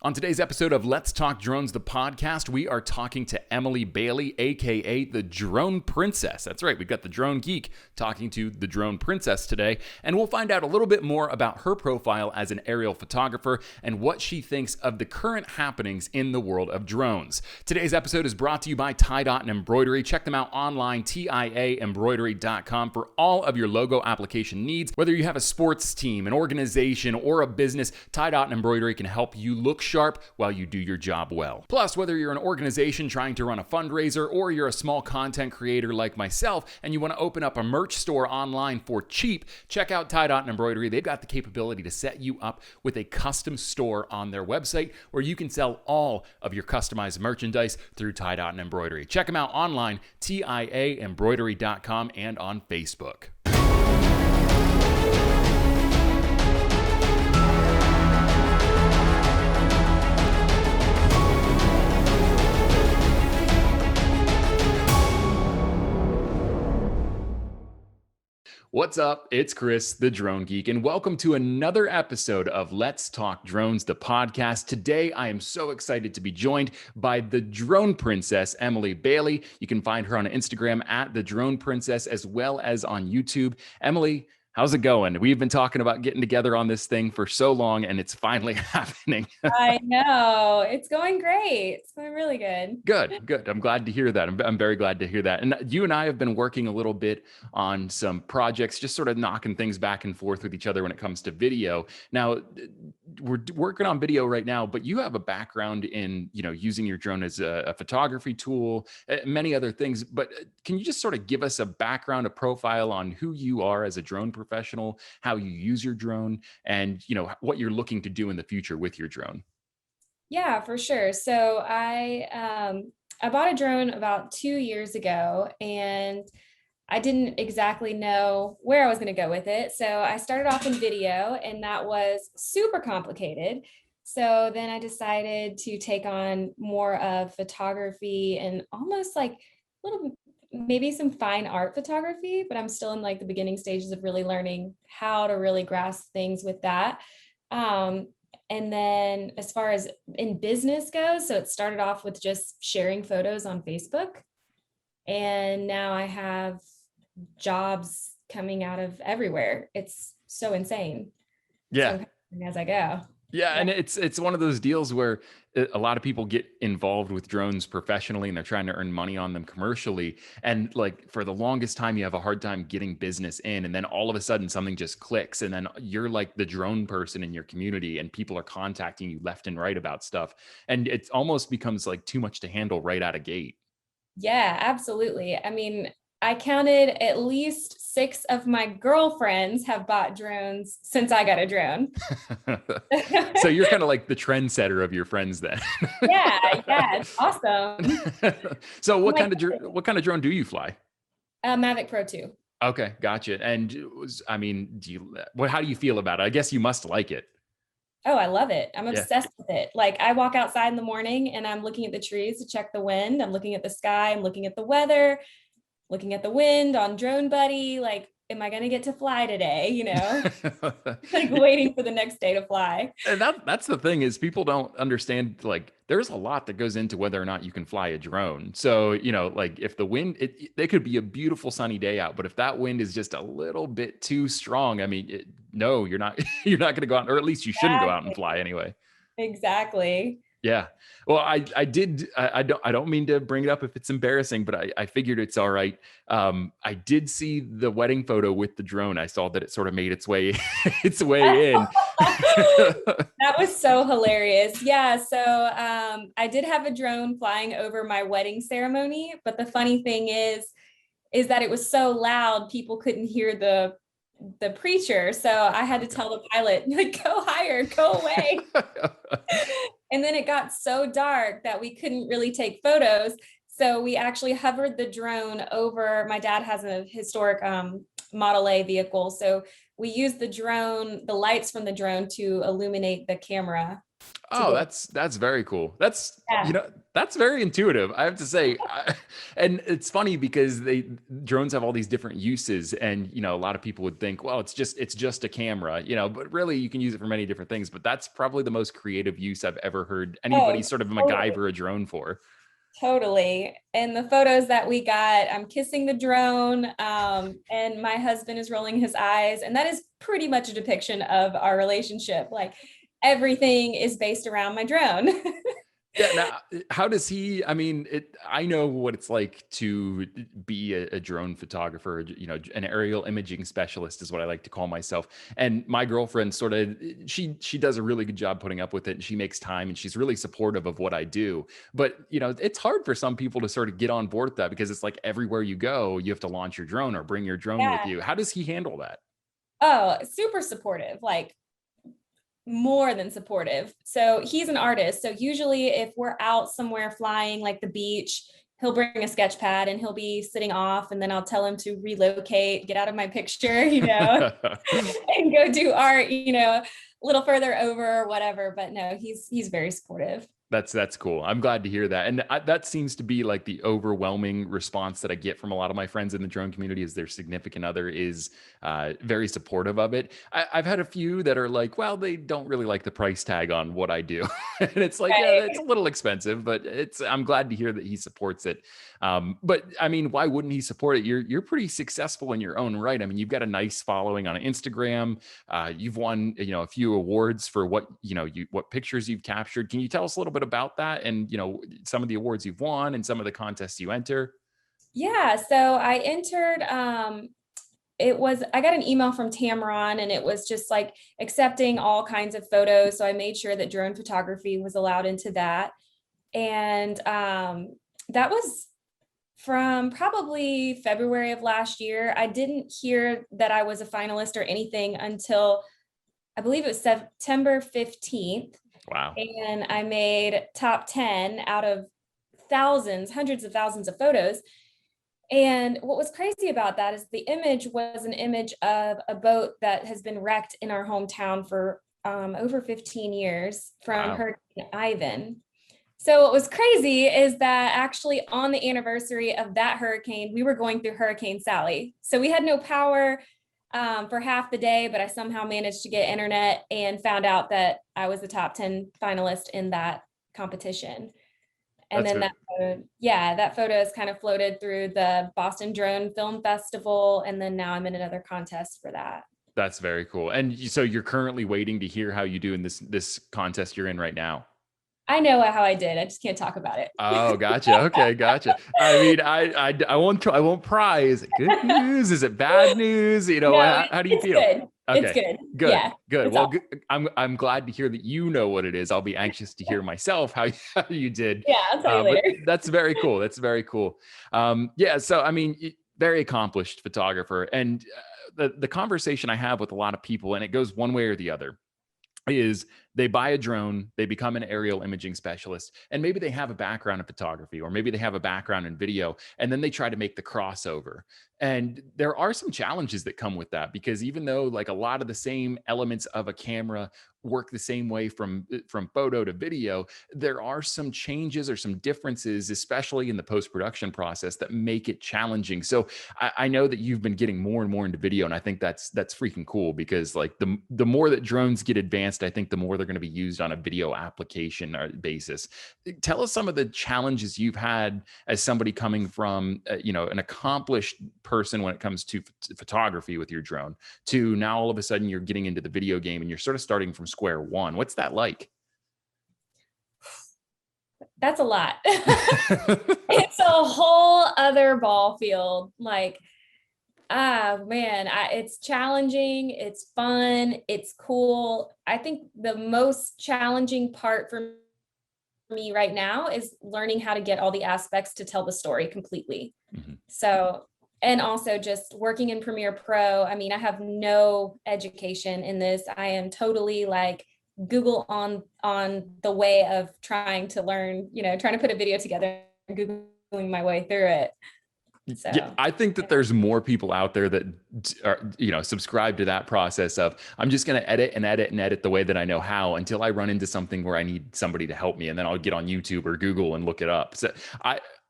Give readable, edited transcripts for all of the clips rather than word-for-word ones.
On today's episode of Let's Talk Drones, the podcast, we are talking to Emily Bailey, aka the Drone Princess. That's right, we've got the Drone Geek talking to the Drone Princess today, and we'll find out a little bit more about her profile as an aerial photographer and what she thinks of the current happenings in the world of drones. Today's episode is brought to you by Tie Dot and Embroidery. Check them out online, tiaembroidery.com, for all of your logo application needs. Whether you have a sports team, an organization, or a business, Tie Dot and Embroidery can help you look sharp while you do your job well. Plus, whether you're an organization trying to run a fundraiser or you're a small content creator like myself and you want to open up a merch store online for cheap, check out Tie Dot and Embroidery. They've got the capability to set you up with a custom store on their website where you can sell all of your customized merchandise through Tie Dot and Embroidery. Check them out online, tiaembroidery.com, and on Facebook. What's up? It's Chris, the Drone Geek, and welcome to another episode of Let's Talk Drones, the podcast. Today, I am so excited to be joined by the Drone Princess, Emily Bailey. You can find her on Instagram at the Drone Princess, as well as on YouTube. Emily, how's it going? We've been talking about getting together on this thing for so long, and it's finally happening. I know. It's going great. It's going really good. Good. I'm glad to hear that. I'm very glad to hear that. And you and I have been working a little bit on some projects, just sort of knocking things back and forth with each other when it comes to video. Now, we're working on video right now, but you have a background in, using your drone as a photography tool, many other things. But can you just sort of give us a background, a profile on who you are as a drone professional, how you use your drone, and what you're looking to do in the future with your drone? Yeah, for sure. So I bought a drone about 2 years ago, and I didn't exactly know where I was going to go with it. So I started off in video, and that was super complicated. So then I decided to take on more of photography and almost like a little, maybe some fine art photography, but I'm still in like the beginning stages of really learning how to really grasp things with that. And then as far as in business goes, so it started off with just sharing photos on Facebook. And now I have jobs coming out of everywhere. It's so insane. Yeah. So as I go. Yeah, and it's one of those deals where a lot of people get involved with drones professionally and they're trying to earn money on them commercially. And like for the longest time, you have a hard time getting business in. And then all of a sudden something just clicks. And then you're like the drone person in your community and people are contacting you left and right about stuff. And it almost becomes like too much to handle right out of gate. Yeah, absolutely. I mean, I counted at least 6 of my girlfriends have bought drones since I got a drone. So you're kind of like the trendsetter of your friends then. Yeah, it's awesome. So what kind of drone do you fly? Mavic Pro 2. Okay, gotcha. And how do you feel about it? I guess you must like it. Oh, I love it. I'm obsessed with it. Like I walk outside in the morning and I'm looking at the trees to check the wind. I'm looking at the sky. I'm looking at the weather, looking at the wind on Drone Buddy. Like, am I going to get to fly today? Like waiting for the next day to fly. And that's the thing is people don't understand, like there's a lot that goes into whether or not you can fly a drone. So, like if the wind, it could be a beautiful sunny day out, but if that wind is just a little bit too strong, I mean, no, you're not going to go out, or at least you shouldn't go out and fly anyway. Exactly. Yeah. Well, I don't mean to bring it up if it's embarrassing, but I figured it's all right. I did see the wedding photo with the drone. I saw that it sort of made its way in. That was so hilarious. Yeah. So I did have a drone flying over my wedding ceremony, but the funny thing is that it was so loud, people couldn't hear the preacher. So I had to tell the pilot, like, go higher, go away. And then it got so dark that we couldn't really take photos. So we actually hovered the drone over, my dad has a historic Model A vehicle. So we used the lights from the drone to illuminate the camera to Oh, get. that's very cool. That's, Yeah. that's very intuitive, I have to say. And it's funny because drones have all these different uses, and a lot of people would think, well, it's just a camera, but really you can use it for many different things. But that's probably the most creative use I've ever heard anybody Oh, sort of totally. MacGyver a drone for. Totally. And the photos that we got, I'm kissing the drone, and my husband is rolling his eyes. And that is pretty much a depiction of our relationship. Like everything is based around my drone. Yeah. Now, how does he? I mean, I know what it's like to be a drone photographer. An aerial imaging specialist is what I like to call myself. And my girlfriend sort of, she does a really good job putting up with it, and she makes time, and she's really supportive of what I do. But it's hard for some people to sort of get on board with that, because it's like everywhere you go, you have to launch your drone or bring your drone with Yeah. you. How does he handle that? Oh, super supportive. Like more than supportive. So he's an artist. So usually if we're out somewhere flying, like the beach, he'll bring a sketch pad and he'll be sitting off, and then I'll tell him to relocate, get out of my picture, and go do art, a little further over or whatever. But no, he's very supportive. That's cool. I'm glad to hear that. And that seems to be like the overwhelming response that I get from a lot of my friends in the drone community, is their significant other is very supportive of it. I've had a few that are like, well, they don't really like the price tag on what I do. And it's like, yeah, Right. it's a little expensive, but I'm glad to hear that he supports it. But I mean, why wouldn't he support it? You're pretty successful in your own right. I mean, you've got a nice following on Instagram. You've won, a few awards for what pictures you've captured. Can you tell us a little bit about that, and some of the awards you've won and some of the contests you enter? Yeah. So I entered, I got an email from Tamron, and it was just like accepting all kinds of photos. So I made sure that drone photography was allowed into that. And that was from probably February of last year. I didn't hear that I was a finalist or anything until I believe it was September 15th. Wow. And I made top 10 out of thousands, hundreds of thousands of photos. And what was crazy about that is the image was an image of a boat that has been wrecked in our hometown for over 15 years from Wow. Hurricane Ivan. So what was crazy is that actually on the anniversary of that hurricane, we were going through Hurricane Sally. So we had no power for half the day, but I somehow managed to get internet and found out that I was the top 10 finalist in that competition. And That's then very, that photo has kind of floated through the Boston Drone Film Festival. And then now I'm in another contest for that. that's very cool. And so you're currently waiting to hear how you do in this contest you're in right now. I know how I did. I just can't talk about it. Oh, gotcha. Okay, gotcha. I mean, I won't pry. Is it good news? Is it bad news? No, How do you it's feel? good. It's Okay, good. good, Yeah, good. it's Well, all. good. I'm glad to hear that you know what it is. I'll be anxious to hear myself how how you did. Yeah, I'll tell you But later. that's very cool. That's very cool. Yeah. So I mean, very accomplished photographer, and the conversation I have with a lot of people, and it goes one way or the other, is they buy a drone, they become an aerial imaging specialist, and maybe they have a background in photography, or maybe they have a background in video, and then they try to make the crossover. And there are some challenges that come with that, because even though like a lot of the same elements of a camera work the same way from photo to video, there are some changes or some differences, especially in the post-production process, that make it challenging. So I know that you've been getting more and more into video, and I think that's freaking cool, because like the more that drones get advanced, I think the more they're going to be used on a video application or basis. Tell us some of the challenges you've had as somebody coming from an accomplished person when it comes to photography with your drone, to now all of a sudden you're getting into the video game and you're sort of starting from square one. What's that like? That's a lot. It's a whole other ball field. Like, man, it's challenging. It's fun. It's cool. I think the most challenging part for me right now is learning how to get all the aspects to tell the story completely. Mhm. So, and also just working in Premiere Pro. I mean, I have no education in this. I am totally like Google on the way of trying to learn, trying to put a video together and Googling my way through it. Yeah, So I think that there's more people out there that are, subscribe to that process of I'm just going to edit and edit and edit the way that I know how until I run into something where I need somebody to help me, and then I'll get on YouTube or Google and look it up. So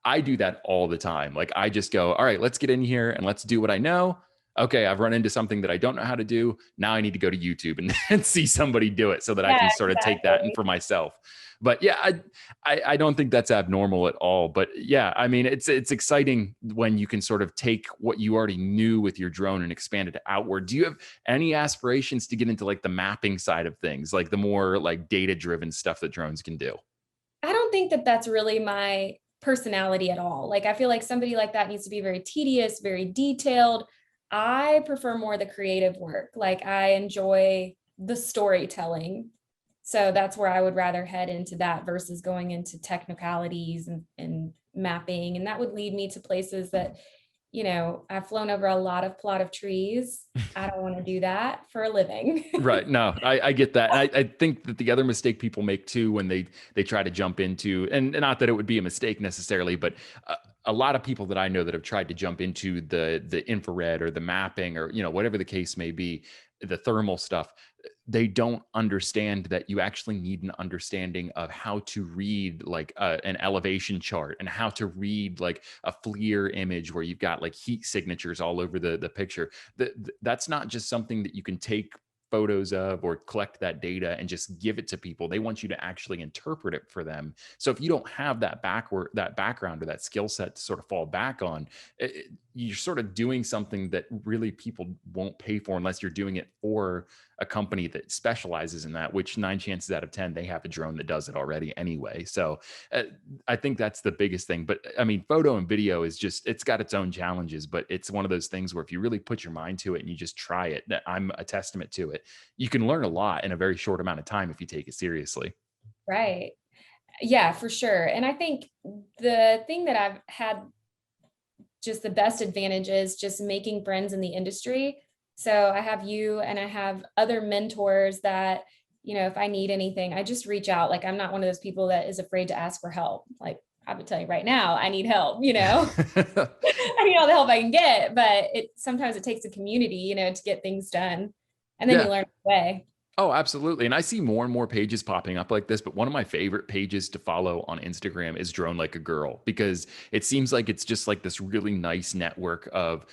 I do that all the time. Like I just go, all right, let's get in here and let's do what I know. Okay, I've run into something that I don't know how to do. Now I need to go to YouTube and see somebody do it so that I yeah, can sort of take that and exactly. for myself. But yeah, I don't think that's abnormal at all. But yeah, I mean, it's exciting when you can sort of take what you already knew with your drone and expand it outward. Do you have any aspirations to get into like the mapping side of things, like the more like data driven stuff that drones can do? I don't think that that's really my personality at all. Like, I feel like somebody like that needs to be very tedious, very detailed. I prefer more the creative work. Like, I enjoy the storytelling. So that's where I would rather head into that versus going into technicalities and mapping. And that would lead me to places that, I've flown over a lot of plot of trees. I don't want to do that for a living. Right. No, I get that. And I think that the other mistake people make too when they try to jump into, and not that it would be a mistake necessarily, but a lot of people that I know that have tried to jump into the infrared or the mapping or whatever the case may be, the thermal stuff, they don't understand that you actually need an understanding of how to read like an elevation chart and how to read like a FLIR image where you've got like heat signatures all over the picture. That's not just something that you can take photos of or collect that data and just give it to people. They want you to actually interpret it for them. So if you don't have that background or that skill set to sort of fall back on, you're sort of doing something that really people won't pay for unless you're doing it for a company that specializes in that, which 9 chances out of 10, they have a drone that does it already anyway. So I think that's the biggest thing. But I mean, photo and video is just, it's got its own challenges, but it's one of those things where if you really put your mind to it and you just try it, that I'm a testament to it. You can learn a lot in a very short amount of time if you take it seriously. Right. Yeah, for sure. And I think the thing that I've had just the best advantage is just making friends in the industry. So I have you and I have other mentors that, if I need anything, I just reach out. Like, I'm not one of those people that is afraid to ask for help. Like, I would tell you right now, I need help, I need all the help I can get, but sometimes it takes a community, to get things done. And then you Yeah. learn the way. Oh, absolutely. And I see more and more pages popping up like this, but one of my favorite pages to follow on Instagram is Drone Like a Girl, because it seems like it's just like this really nice network of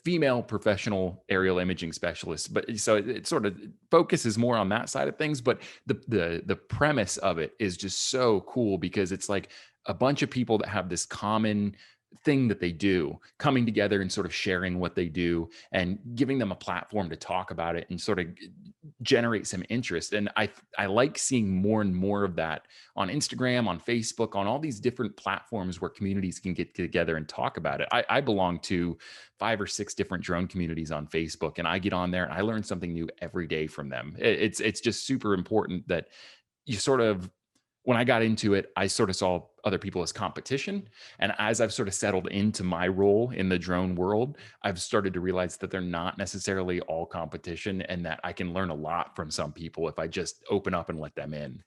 female professional aerial imaging specialists. But so it sort of focuses more on that side of things, but the premise of it is just so cool because it's like a bunch of people that have this common thing that they do coming together and sort of sharing what they do and giving them a platform to talk about it and sort of generate some interest. And I like seeing more and more of that on Instagram, on Facebook, on all these different platforms where communities can get together and talk about it. I belong to 5 or 6 different drone communities on Facebook, and I get on there and I learn something new every day from them. It's just super important that you sort of, when I got into it, I sort of saw other people as competition. And as I've sort of settled into my role in the drone world, I've started to realize that they're not necessarily all competition and that I can learn a lot from some people if I just open up and let them in.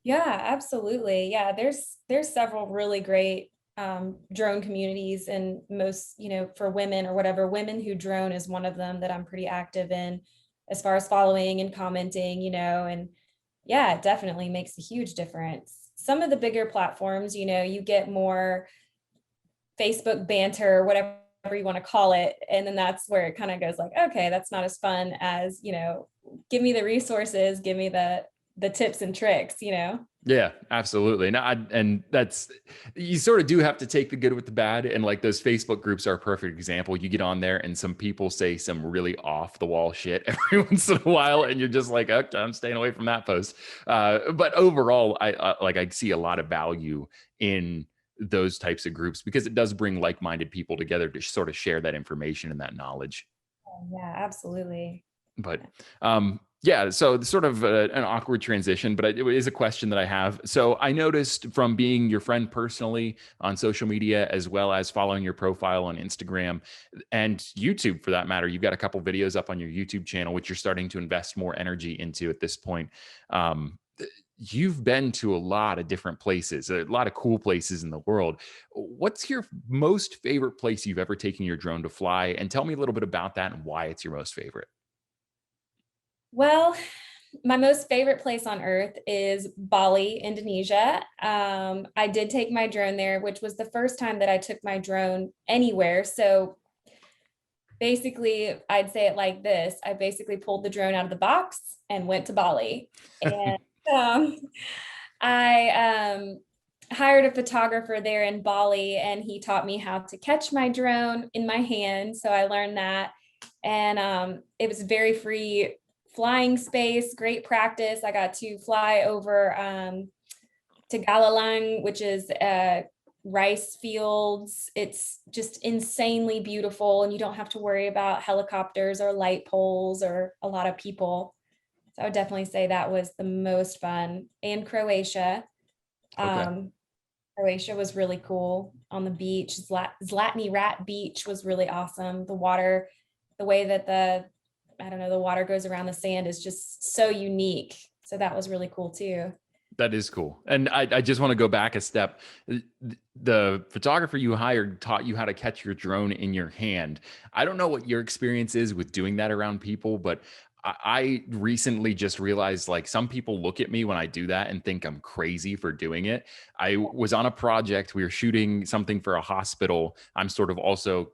Yeah, absolutely. Yeah, there's several really great drone communities, and most, for women or whatever, women who drone is one of them that I'm pretty active in as far as following and commenting, and yeah, it definitely makes a huge difference. Some of the bigger platforms, you get more Facebook banter, whatever you want to call it. And then that's where it kind of goes like, okay, that's not as fun as, give me the resources, give me the tips and tricks. Yeah, absolutely. And that's, you sort of do have to take the good with the bad. And like those Facebook groups are a perfect example. You get on there and some people say some really off the wall shit every once in a while. And you're just like, okay, I'm staying away from that post. But overall, I see a lot of value in those types of groups because it does bring like-minded people together to sort of share that information and that knowledge. Yeah, absolutely. But yeah, so sort of an awkward transition, but it is a question that I have. So I noticed from being your friend personally on social media, as well as following your profile on Instagram and YouTube for that matter, you've got a couple videos up on your YouTube channel, which you're starting to invest more energy into at this point. Um, you've been to a lot of different places, a lot of cool places in the world. What's your most favorite place you've ever taken your drone to fly? And tell me a little bit about that and why it's your most favorite. Well, my most favorite place on earth is Bali, Indonesia. I did take my drone there, which was the first time that I took my drone anywhere. So basically, I'd say it like this. I basically pulled the drone out of the box and went to Bali. And um, I hired a photographer there in Bali, and he taught me how to catch my drone in my hand. So I learned that. And it was very free flying space, great practice. I got to fly over to Galalang, which is rice fields. It's just insanely beautiful, and you don't have to worry about helicopters or light poles or a lot of people. So I would definitely say that was the most fun. And Croatia. Okay. Croatia was really cool on the beach. Zlatni Rat Beach was really awesome. The water, the way that I don't know, the water goes around the sand is just so unique. So that was really cool too. That is cool. And I just want to go back a step. The photographer you hired taught you how to catch your drone in your hand. I don't know what your experience is with doing that around people, but I recently just realized like some people look at me when I do that and think I'm crazy for doing it. I was on a project, we were shooting something for a hospital. I'm sort of also,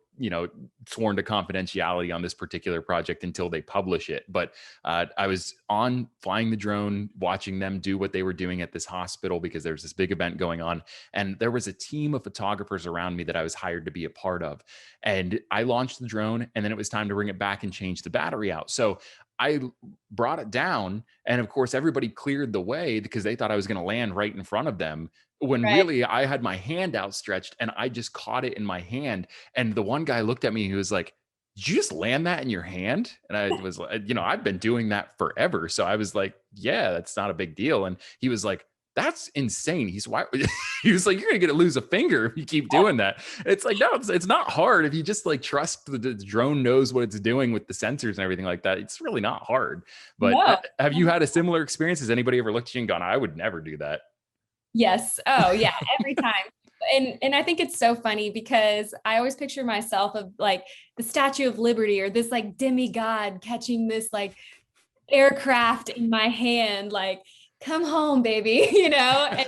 sworn to confidentiality on this particular project until they publish it. But I was on flying the drone, watching them do what they were doing at this hospital because there's this big event going on. And there was a team of photographers around me that I was hired to be a part of. And I launched the drone, and then it was time to bring it back and change the battery out. So I brought it down, and of course everybody cleared the way because they thought I was going to land right in front of them, when Right. really I had my hand outstretched and I just caught it in my hand. And the one guy looked at me, he was like, "Did you just land that in your hand?" And I was like, I've been doing that forever. So I was like, "Yeah, that's not a big deal." And he was like, "That's insane." He's why he was like, "You're gonna get to lose a finger if you keep doing that." It's like, no, it's not hard if you just like trust the drone knows what it's doing with the sensors and everything like that. It's really not hard. But No. have you had a similar experience? Has anybody ever looked at you and gone, "I would never do that"? Yes. Oh, yeah. Every time. And I think it's so funny because I always picture myself of like the Statue of Liberty or this like demigod catching this like aircraft in my hand, like, come home, baby, and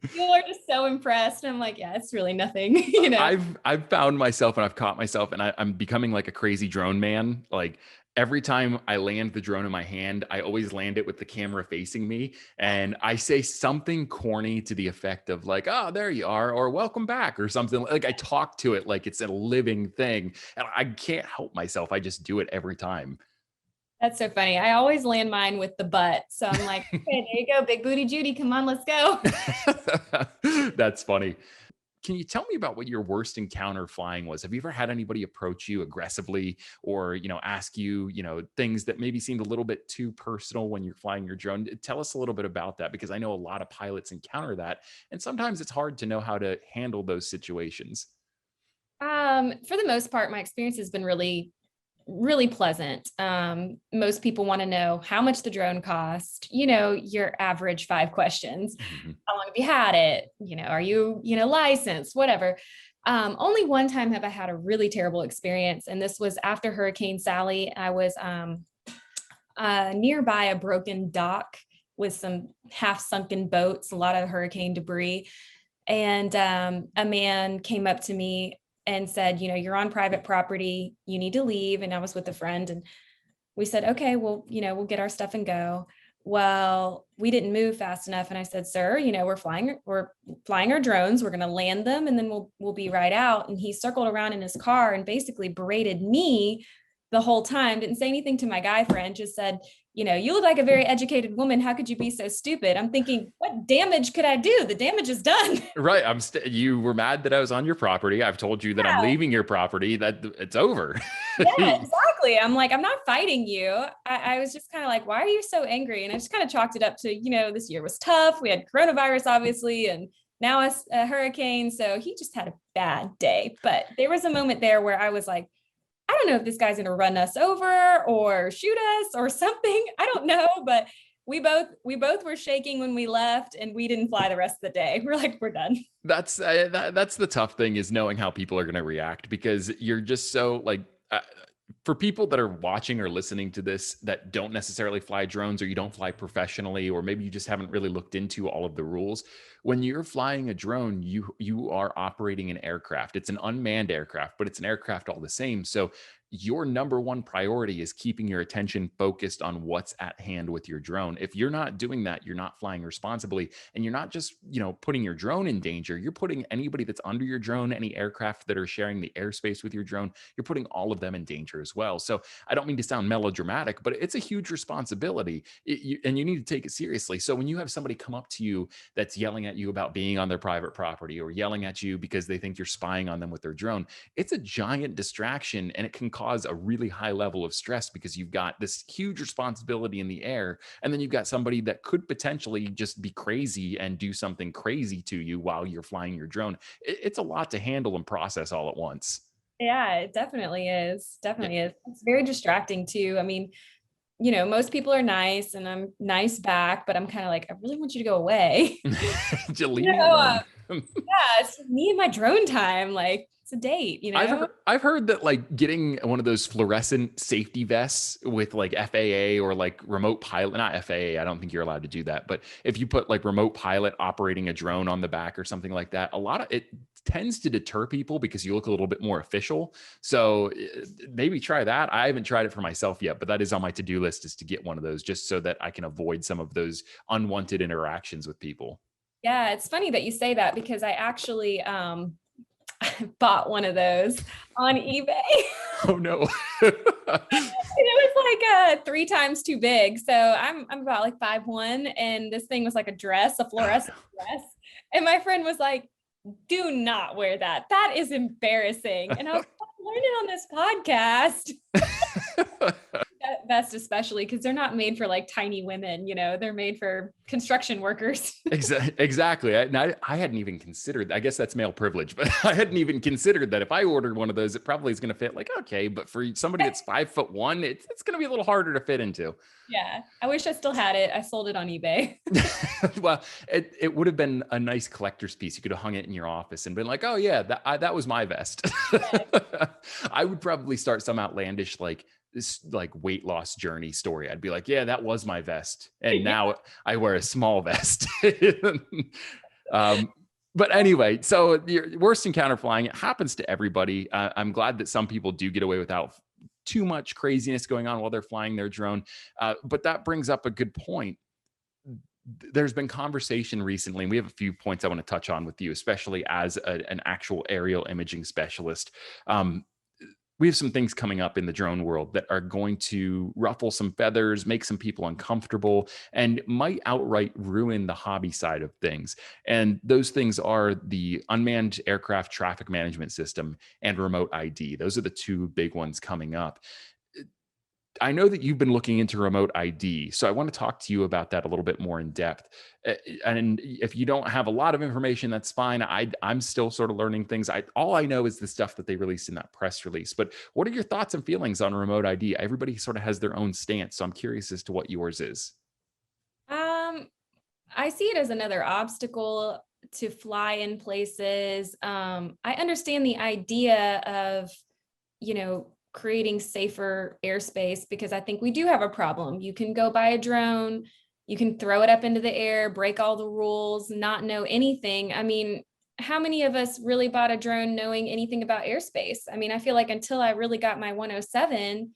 people are just so impressed. I'm like, yeah, it's really nothing, I've found myself and I've caught myself, and I'm becoming like a crazy drone man. Like every time I land the drone in my hand, I always land it with the camera facing me. And I say something corny to the effect of like, "Oh, there you are," or "Welcome back," or something. Like I talk to it like it's a living thing. And I can't help myself. I just do it every time. That's so funny. I always land mine with the butt. So I'm like, okay, there you go. Big booty Judy. Come on, let's go. That's funny. Can you tell me about what your worst encounter flying was? Have you ever had anybody approach you aggressively or, ask you, things that maybe seemed a little bit too personal when you're flying your drone? Tell us a little bit about that, because I know a lot of pilots encounter that. And sometimes it's hard to know how to handle those situations. For the most part, my experience has been really, really pleasant. Most people want to know how much the drone cost, your average 5 questions. Mhm. How long have you had it? Are you, licensed, whatever. Only one time have I had a really terrible experience. And this was after Hurricane Sally. I was nearby a broken dock with some half sunken boats, a lot of hurricane debris. And a man came up to me and said, "You're on private property, you need to leave." And I was with a friend, and we said, "Okay, well, we'll get our stuff and go." Well, we didn't move fast enough. And I said, "Sir, we're flying our drones, we're going to land them, and then we'll be right out." And he circled around in his car and basically berated me the whole time, didn't say anything to my guy friend, just said, "You look like a very educated woman. How could you be so stupid?" I'm thinking, what damage could I do? The damage is done. Right. You were mad that I was on your property. I've told you that I'm leaving your property, that it's over. Yeah, exactly. I'm like, I'm not fighting you. I was just kind of like, why are you so angry? And I just kind of chalked it up to, this year was tough. We had coronavirus, obviously, and now it's a hurricane. So he just had a bad day. But there was a moment there where I was like, I don't know if this guy's going to run us over or shoot us or something. I don't know. But we both were shaking when we left, and we didn't fly the rest of the day. We're like, we're done. That's that's the tough thing, is knowing how people are going to react, because you're just so like, for people that are watching or listening to this that don't necessarily fly drones, or you don't fly professionally, or maybe you just haven't really looked into all of the rules. When you're flying a drone, you are operating an aircraft. It's an unmanned aircraft, but it's an aircraft all the same. So your number one priority is keeping your attention focused on what's at hand with your drone. If you're not doing that, you're not flying responsibly, and you're not just, putting your drone in danger. You're putting anybody that's under your drone, any aircraft that are sharing the airspace with your drone, you're putting all of them in danger as well. So I don't mean to sound melodramatic, but it's a huge responsibility, and you need to take it seriously. So when you have somebody come up to you that's yelling at you about being on their private property, or yelling at you because they think you're spying on them with their drone, it's a giant distraction, and it can cause a really high level of stress, because you've got this huge responsibility in the air, and then you've got somebody that could potentially just be crazy and do something crazy to you while you're flying your drone. It's a lot to handle and process all at once. Yeah, it definitely is. Yeah. Definitely is. It's very distracting too. I mean, most people are nice, and I'm nice back, but I'm kind of like, I really want you to go away. Just leave me alone. Yeah, it's me and my drone time. Like, it's a date, I've heard that like getting one of those fluorescent safety vests with like FAA or like remote pilot, not FAA, I don't think you're allowed to do that. But if you put like remote pilot operating a drone on the back or something like that, a lot of it tends to deter people, because you look a little bit more official. So maybe try that. I haven't tried it for myself yet, but that is on my to-do list, is to get one of those, just so that I can avoid some of those unwanted interactions with people. Yeah, it's funny that you say that, because I actually bought one of those on eBay. Oh no. It was like 3 times too big. So I'm about like 5'1", and this thing was like a dress, a fluorescent dress. And my friend was like, do not wear that. That is embarrassing. And I was like, learning on this podcast. Vest especially, because they're not made for like tiny women, they're made for construction workers. Exactly. I hadn't even considered, I guess that's male privilege, but I hadn't even considered that if I ordered one of those, it probably is going to fit like, okay, but for somebody that's 5'1", it's going to be a little harder to fit into. Yeah. I wish I still had it. I sold it on eBay. Well, it would have been a nice collector's piece. You could have hung it in your office and been like, oh yeah, that was my vest. I would probably start some outlandish, like this like weight loss journey story. I'd be like, yeah, that was my vest, and now I wear a small vest. But anyway, so your worst encounter flying, it happens to everybody. I'm glad that some people do get away without too much craziness going on while they're flying their drone. But that brings up a good point. There's been conversation recently, and we have a few points I want to touch on with you, especially as an actual aerial imaging specialist. We have some things coming up in the drone world that are going to ruffle some feathers, make some people uncomfortable, and might outright ruin the hobby side of things. And those things are the unmanned aircraft traffic management system and remote ID. Those are the two big ones coming up. I know that you've been looking into remote ID, so I want to talk to you about that a little bit more in depth. And if you don't have a lot of information, that's fine. I'm still sort of learning things. All I know is the stuff that they released in that press release. But what are your thoughts and feelings on remote ID? Everybody sort of has their own stance, so I'm curious as to what yours is. I see it as another obstacle to fly in places. I understand the idea of, creating safer airspace, because I think we do have a problem. You can go buy a drone, you can throw it up into the air, break all the rules, not know anything. I mean, how many of us really bought a drone knowing anything about airspace? I mean, I feel like until I really got my 107,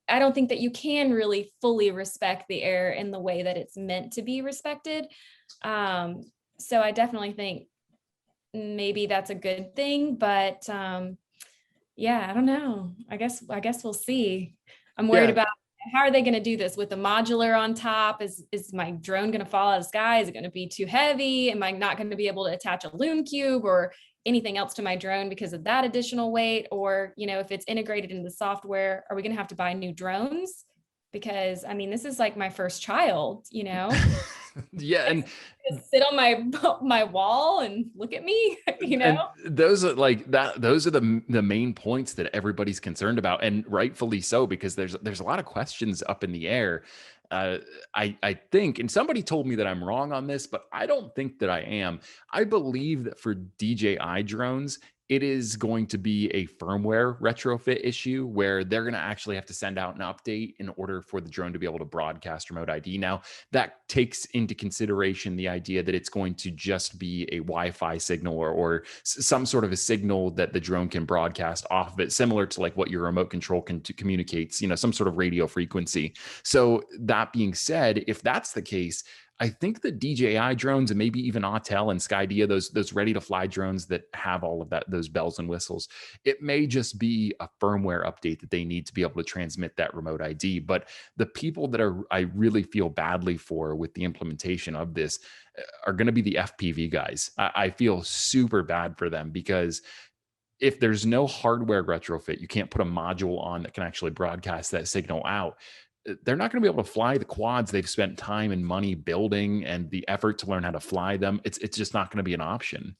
I don't think that you can really fully respect the air in the way that it's meant to be respected. So I definitely think maybe that's a good thing, but yeah, I don't know. I guess we'll see. I'm worried about how are they going to do this with the modular on top? Is my drone going to fall out of the sky? Is it going to be too heavy? Am I not going to be able to attach a loon cube or anything else to my drone because of that additional weight? Or, if it's integrated into the software, are we going to have to buy new drones? Because I mean, this is like my first child, Yeah, and just sit on my wall and look at me, And those are like that. Those are the main points that everybody's concerned about, and rightfully so, because there's a lot of questions up in the air. uh, I think, and somebody told me that I'm wrong on this, but I don't think that I am. I believe that for DJI drones, it is going to be a firmware retrofit issue where they're going to actually have to send out an update in order for the drone to be able to broadcast remote ID. Now, that takes into consideration the idea that it's going to just be a Wi-Fi signal or some sort of a signal that the drone can broadcast off of it, similar to like what your remote control communicates, some sort of radio frequency. So that being said, if that's the case, I think the DJI drones and maybe even Autel and Skydia, those ready to fly drones that have all of those bells and whistles, it may just be a firmware update that they need to be able to transmit that remote ID. But the people that I really feel badly for with the implementation of this are going to be the FPV guys. I feel super bad for them because if there's no hardware retrofit, you can't put a module on that can actually broadcast that signal out. They're not going to be able to fly the quads they've spent time and money building and the effort to learn how to fly them. It's just not going to be an option.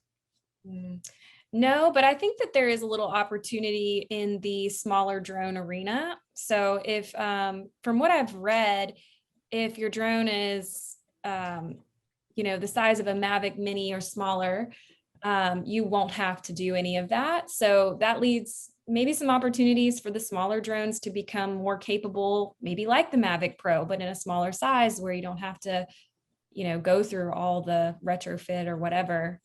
Mm. No, but I think that there is a little opportunity in the smaller drone arena. So if, from what I've read, if your drone is, the size of a Mavic Mini or smaller, you won't have to do any of that. So that leads maybe some opportunities for the smaller drones to become more capable, maybe like the Mavic Pro, but in a smaller size where you don't have to, go through all the retrofit or whatever.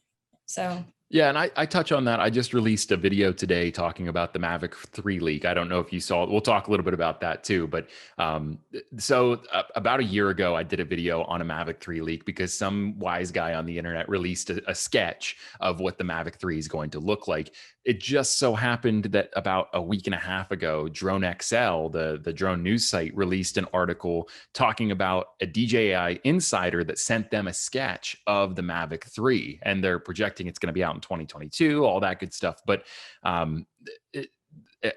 So Yeah, and I touch on that. I just released a video today talking about the Mavic 3 leak. I don't know if you saw it. We'll talk a little bit about that too. But about a year ago, I did a video on a Mavic 3 leak because some wise guy on the internet released a sketch of what the Mavic 3 is going to look like. It just so happened that about a week and a half ago, Drone XL, the drone news site, released an article talking about a DJI insider that sent them a sketch of the Mavic 3, and they're projecting it's going to be out in 2022, all that good stuff. But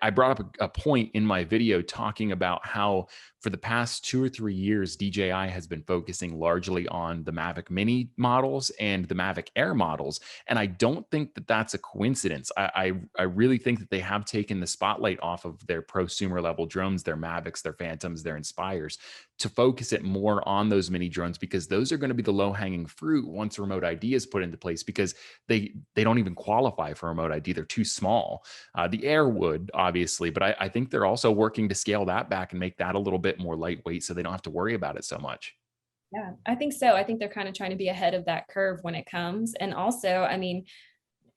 I brought up a point in my video talking about how for the past 2 or 3 years, DJI has been focusing largely on the Mavic Mini models and the Mavic Air models. And I don't think that that's a coincidence. I really think that they have taken the spotlight off of their prosumer level drones, their Mavics, their Phantoms, their Inspires, to focus it more on those mini drones, because those are going to be the low hanging fruit once remote ID is put into place, because they don't even qualify for remote ID. They're too small. The Air would, obviously, but I think they're also working to scale that back and make that a little bit more lightweight so they don't have to worry about it so much. yeah, I think so. I think they're kind of trying to be ahead of that curve when it comes. And also, I mean,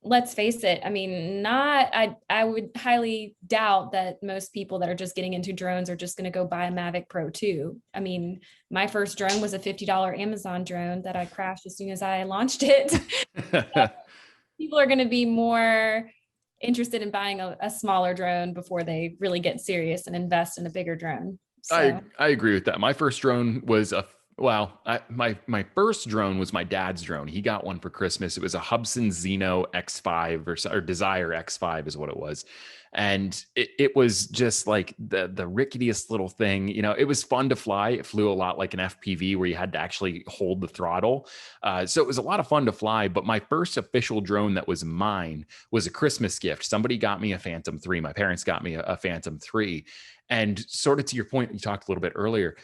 let's face it, I mean, I would highly doubt that most people that are just getting into drones are just going to go buy a Mavic Pro 2. I mean, my first drone was a $50 Amazon drone that I crashed as soon as I launched it. People are going to be more interested in buying a smaller drone before they really get serious and invest in a bigger drone. So I agree with that. My first drone was my first drone was my dad's drone. He got one for Christmas. It was a Hubsan Zeno X5 or Desire X5 is what it was. And it was just like the ricketiest little thing. It was fun to fly. It flew a lot like an FPV where you had to actually hold the throttle. So it was a lot of fun to fly. But my first official drone that was mine was a Christmas gift. Somebody got me a Phantom 3. My parents got me a Phantom 3. And sort of to your point, you talked a little bit earlier,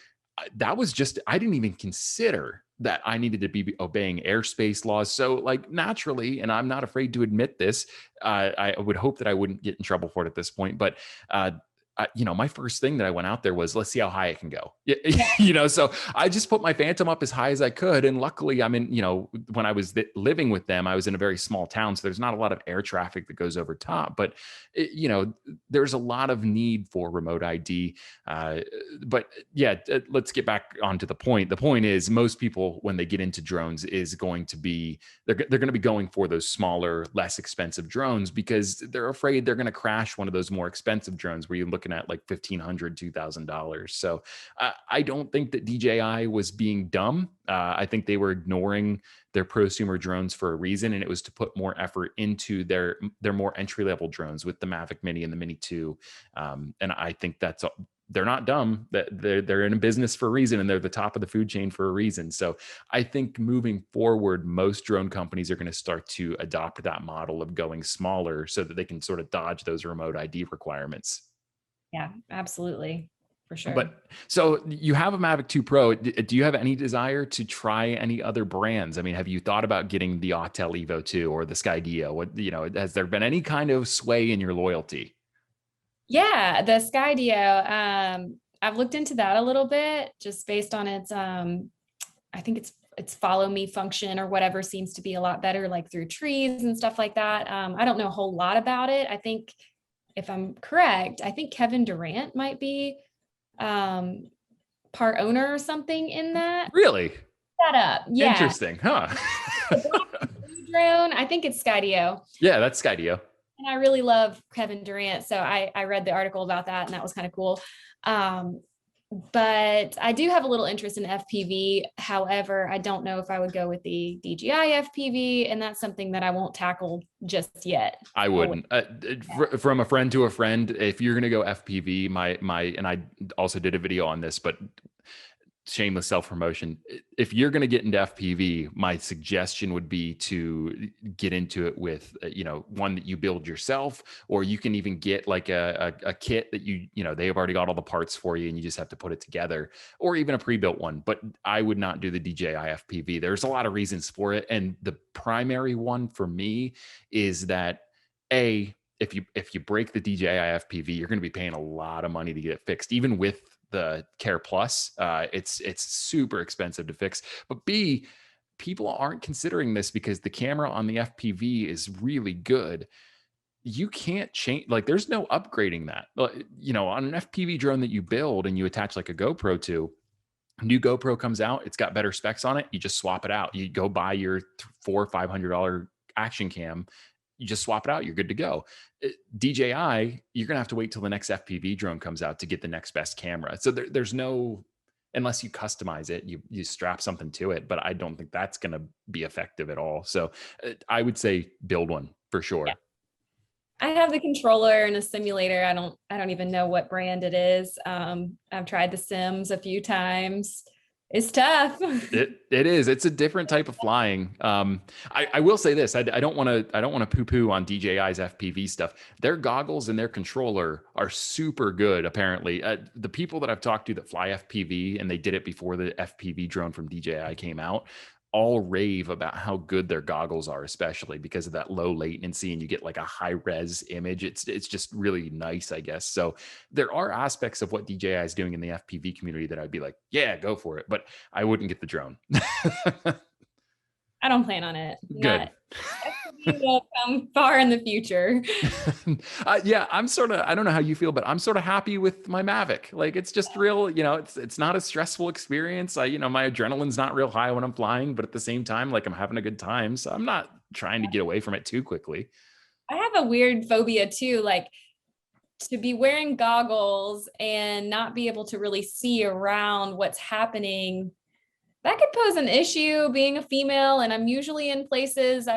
that was just, I didn't even consider that I needed to be obeying airspace laws. So like naturally, and I'm not afraid to admit this, I would hope that I wouldn't get in trouble for it at this point, but my first thing that I went out there was, let's see how high it can go. So I just put my Phantom up as high as I could. And luckily I'm in, when I was living with them, I was in a very small town. So there's not a lot of air traffic that goes over top, but there's a lot of need for remote ID. But yeah, let's get back onto the point. The point is most people, when they get into drones, is going to be, they're going to be going for those smaller, less expensive drones because they're afraid they're going to crash one of those more expensive drones where you look at like $1,500, $2,000. So I don't think that DJI was being dumb. I think they were ignoring their prosumer drones for a reason, and it was to put more effort into their more entry level drones with the Mavic Mini and the Mini 2. And I think they're not dumb. They're in a business for a reason, and they're the top of the food chain for a reason. So I think moving forward, most drone companies are going to start to adopt that model of going smaller so that they can sort of dodge those remote ID requirements. yeah, absolutely. for sure. But so you have a Mavic 2 Pro. Do you have any desire to try any other brands? I mean, have you thought about getting the Autel Evo 2 or the Skydio? What, has there been any kind of sway in your loyalty? Yeah, the Skydio. I've looked into that a little bit just based on its I think it's follow me function or whatever seems to be a lot better, like through trees and stuff like that. I don't know a whole lot about it. I think if I'm correct, I think Kevin Durant might be part owner or something in that. Really? That up. Yeah. Interesting, huh? Drone. I think it's Skydio. Yeah, that's Skydio. And I really love Kevin Durant. So I read the article about that and that was kind of cool. But I do have a little interest in FPV. However, I don't know if I would go with the DJI FPV, and that's something that I won't tackle just yet. I wouldn't. From a friend to a friend, if you're gonna go FPV, and I also did a video on this, but shameless self-promotion. If you're going to get into FPV, my suggestion would be to get into it with, one that you build yourself, or you can even get like a kit that they have already got all the parts for you and you just have to put it together, or even a pre-built one. But I would not do the DJI FPV. There's a lot of reasons for it. And the primary one for me is that if you break the DJI FPV, you're going to be paying a lot of money to get it fixed, even with the Care Plus. It's super expensive to fix. But B, people aren't considering this because the camera on the FPV is really good. You can't change, like, there's no upgrading that. On an FPV drone that you build and you attach like a GoPro to, new GoPro comes out, it's got better specs on it, you just swap it out. You go buy your $400 or $500 action cam, you just swap it out, you're good to go. DJI, you're going to have to wait till the next FPV drone comes out to get the next best camera. So there's no, unless you customize it, you strap something to it, but I don't think that's going to be effective at all. So I would say build one for sure. Yeah. I have the controller and a simulator. I don't even know what brand it is. I've tried the Sims a few times. It's tough. It is. It's a different type of flying. I will say this. I don't want to poo-poo on DJI's FPV stuff. Their goggles and their controller are super good. Apparently, the people that I've talked to that fly FPV, and they did it before the FPV drone from DJI came out, all rave about how good their goggles are, especially because of that low latency and you get like a high res image. It's just really nice, I guess. So there are aspects of what DJI is doing in the FPV community that I'd be like, yeah, go for it. But I wouldn't get the drone. I don't plan on it. Good. Will come far in the future. Yeah, I don't know how you feel, but I'm sort of happy with my Mavic. Like, it's just real, it's not a stressful experience. My adrenaline's not real high when I'm flying, but at the same time, like, I'm having a good time. So I'm not trying to get away from it too quickly. I have a weird phobia too, like to be wearing goggles and not be able to really see around what's happening. That could pose an issue being a female, and I'm usually in places,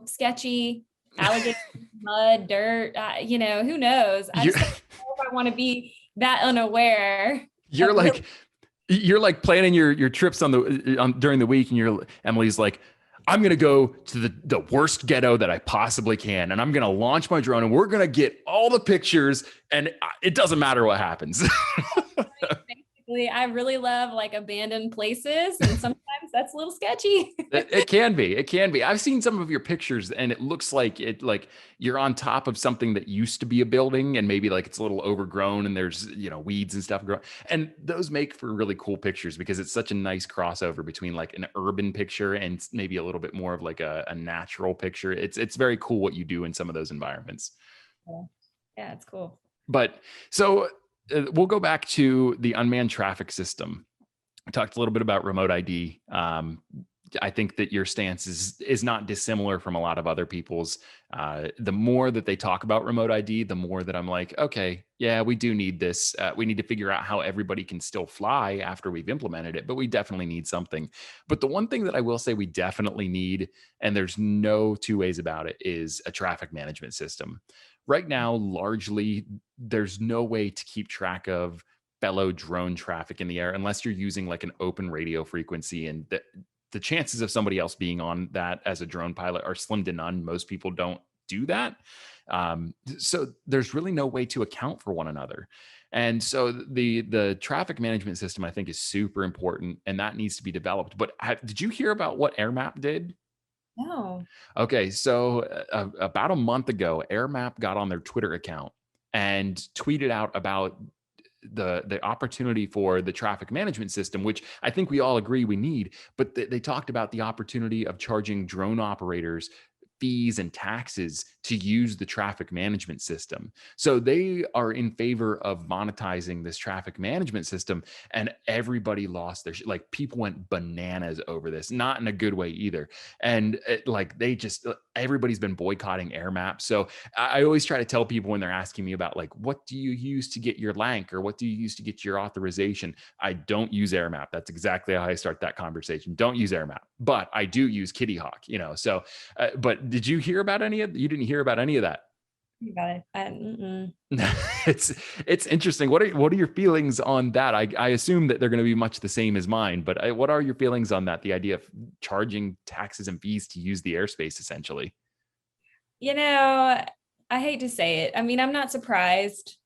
sketchy, alligator, mud, dirt, who knows? I just don't know if I want to be that unaware. You're like planning your trips during the week, and Emily's like, I'm going to go to the worst ghetto that I possibly can, and I'm going to launch my drone, and we're going to get all the pictures, and it doesn't matter what happens. I really love like abandoned places, and sometimes that's a little sketchy. It can be. I've seen some of your pictures and it looks like you're on top of something that used to be a building, and maybe like it's a little overgrown and there's, weeds and stuff growing. And those make for really cool pictures because it's such a nice crossover between like an urban picture and maybe a little bit more of like a natural picture. It's very cool what you do in some of those environments. Yeah, it's cool. But so we'll go back to the unmanned traffic system. I talked a little bit about remote ID. I think that your stance is not dissimilar from a lot of other people's. The more that they talk about remote ID, the more that I'm like, okay, yeah, we do need this. We need to figure out how everybody can still fly after we've implemented it, but we definitely need something. But the one thing that I will say we definitely need, and there's no two ways about it, is a traffic management system. Right now, largely, there's no way to keep track of fellow drone traffic in the air unless you're using like an open radio frequency. And the chances of somebody else being on that as a drone pilot are slim to none. Most people don't do that. So there's really no way to account for one another. And so the traffic management system, I think, is super important, and that needs to be developed. But did you hear about what AirMap did? No. Okay, so about a month ago, AirMap got on their Twitter account and tweeted out about the opportunity for the traffic management system, which I think we all agree we need. But they talked about the opportunity of charging drone operators fees and taxes to use the traffic management system. So they are in favor of monetizing this traffic management system, and everybody lost their like people went bananas over this, not in a good way either. And like they just everybody's been boycotting AirMap. So I always try to tell people when they're asking me about like what do you use to get your lank or what do you use to get your authorization, I don't use AirMap. That's exactly how I start that conversation. Don't use AirMap, but I do use Kitty Hawk, so but did you hear about any of? You didn't hear about any of that. You got it. Mm-mm. It's interesting. What are your feelings on that? I assume that they're going to be much the same as mine, but what are your feelings on that? The idea of charging taxes and fees to use the airspace, essentially. I hate to say it. I mean, I'm not surprised.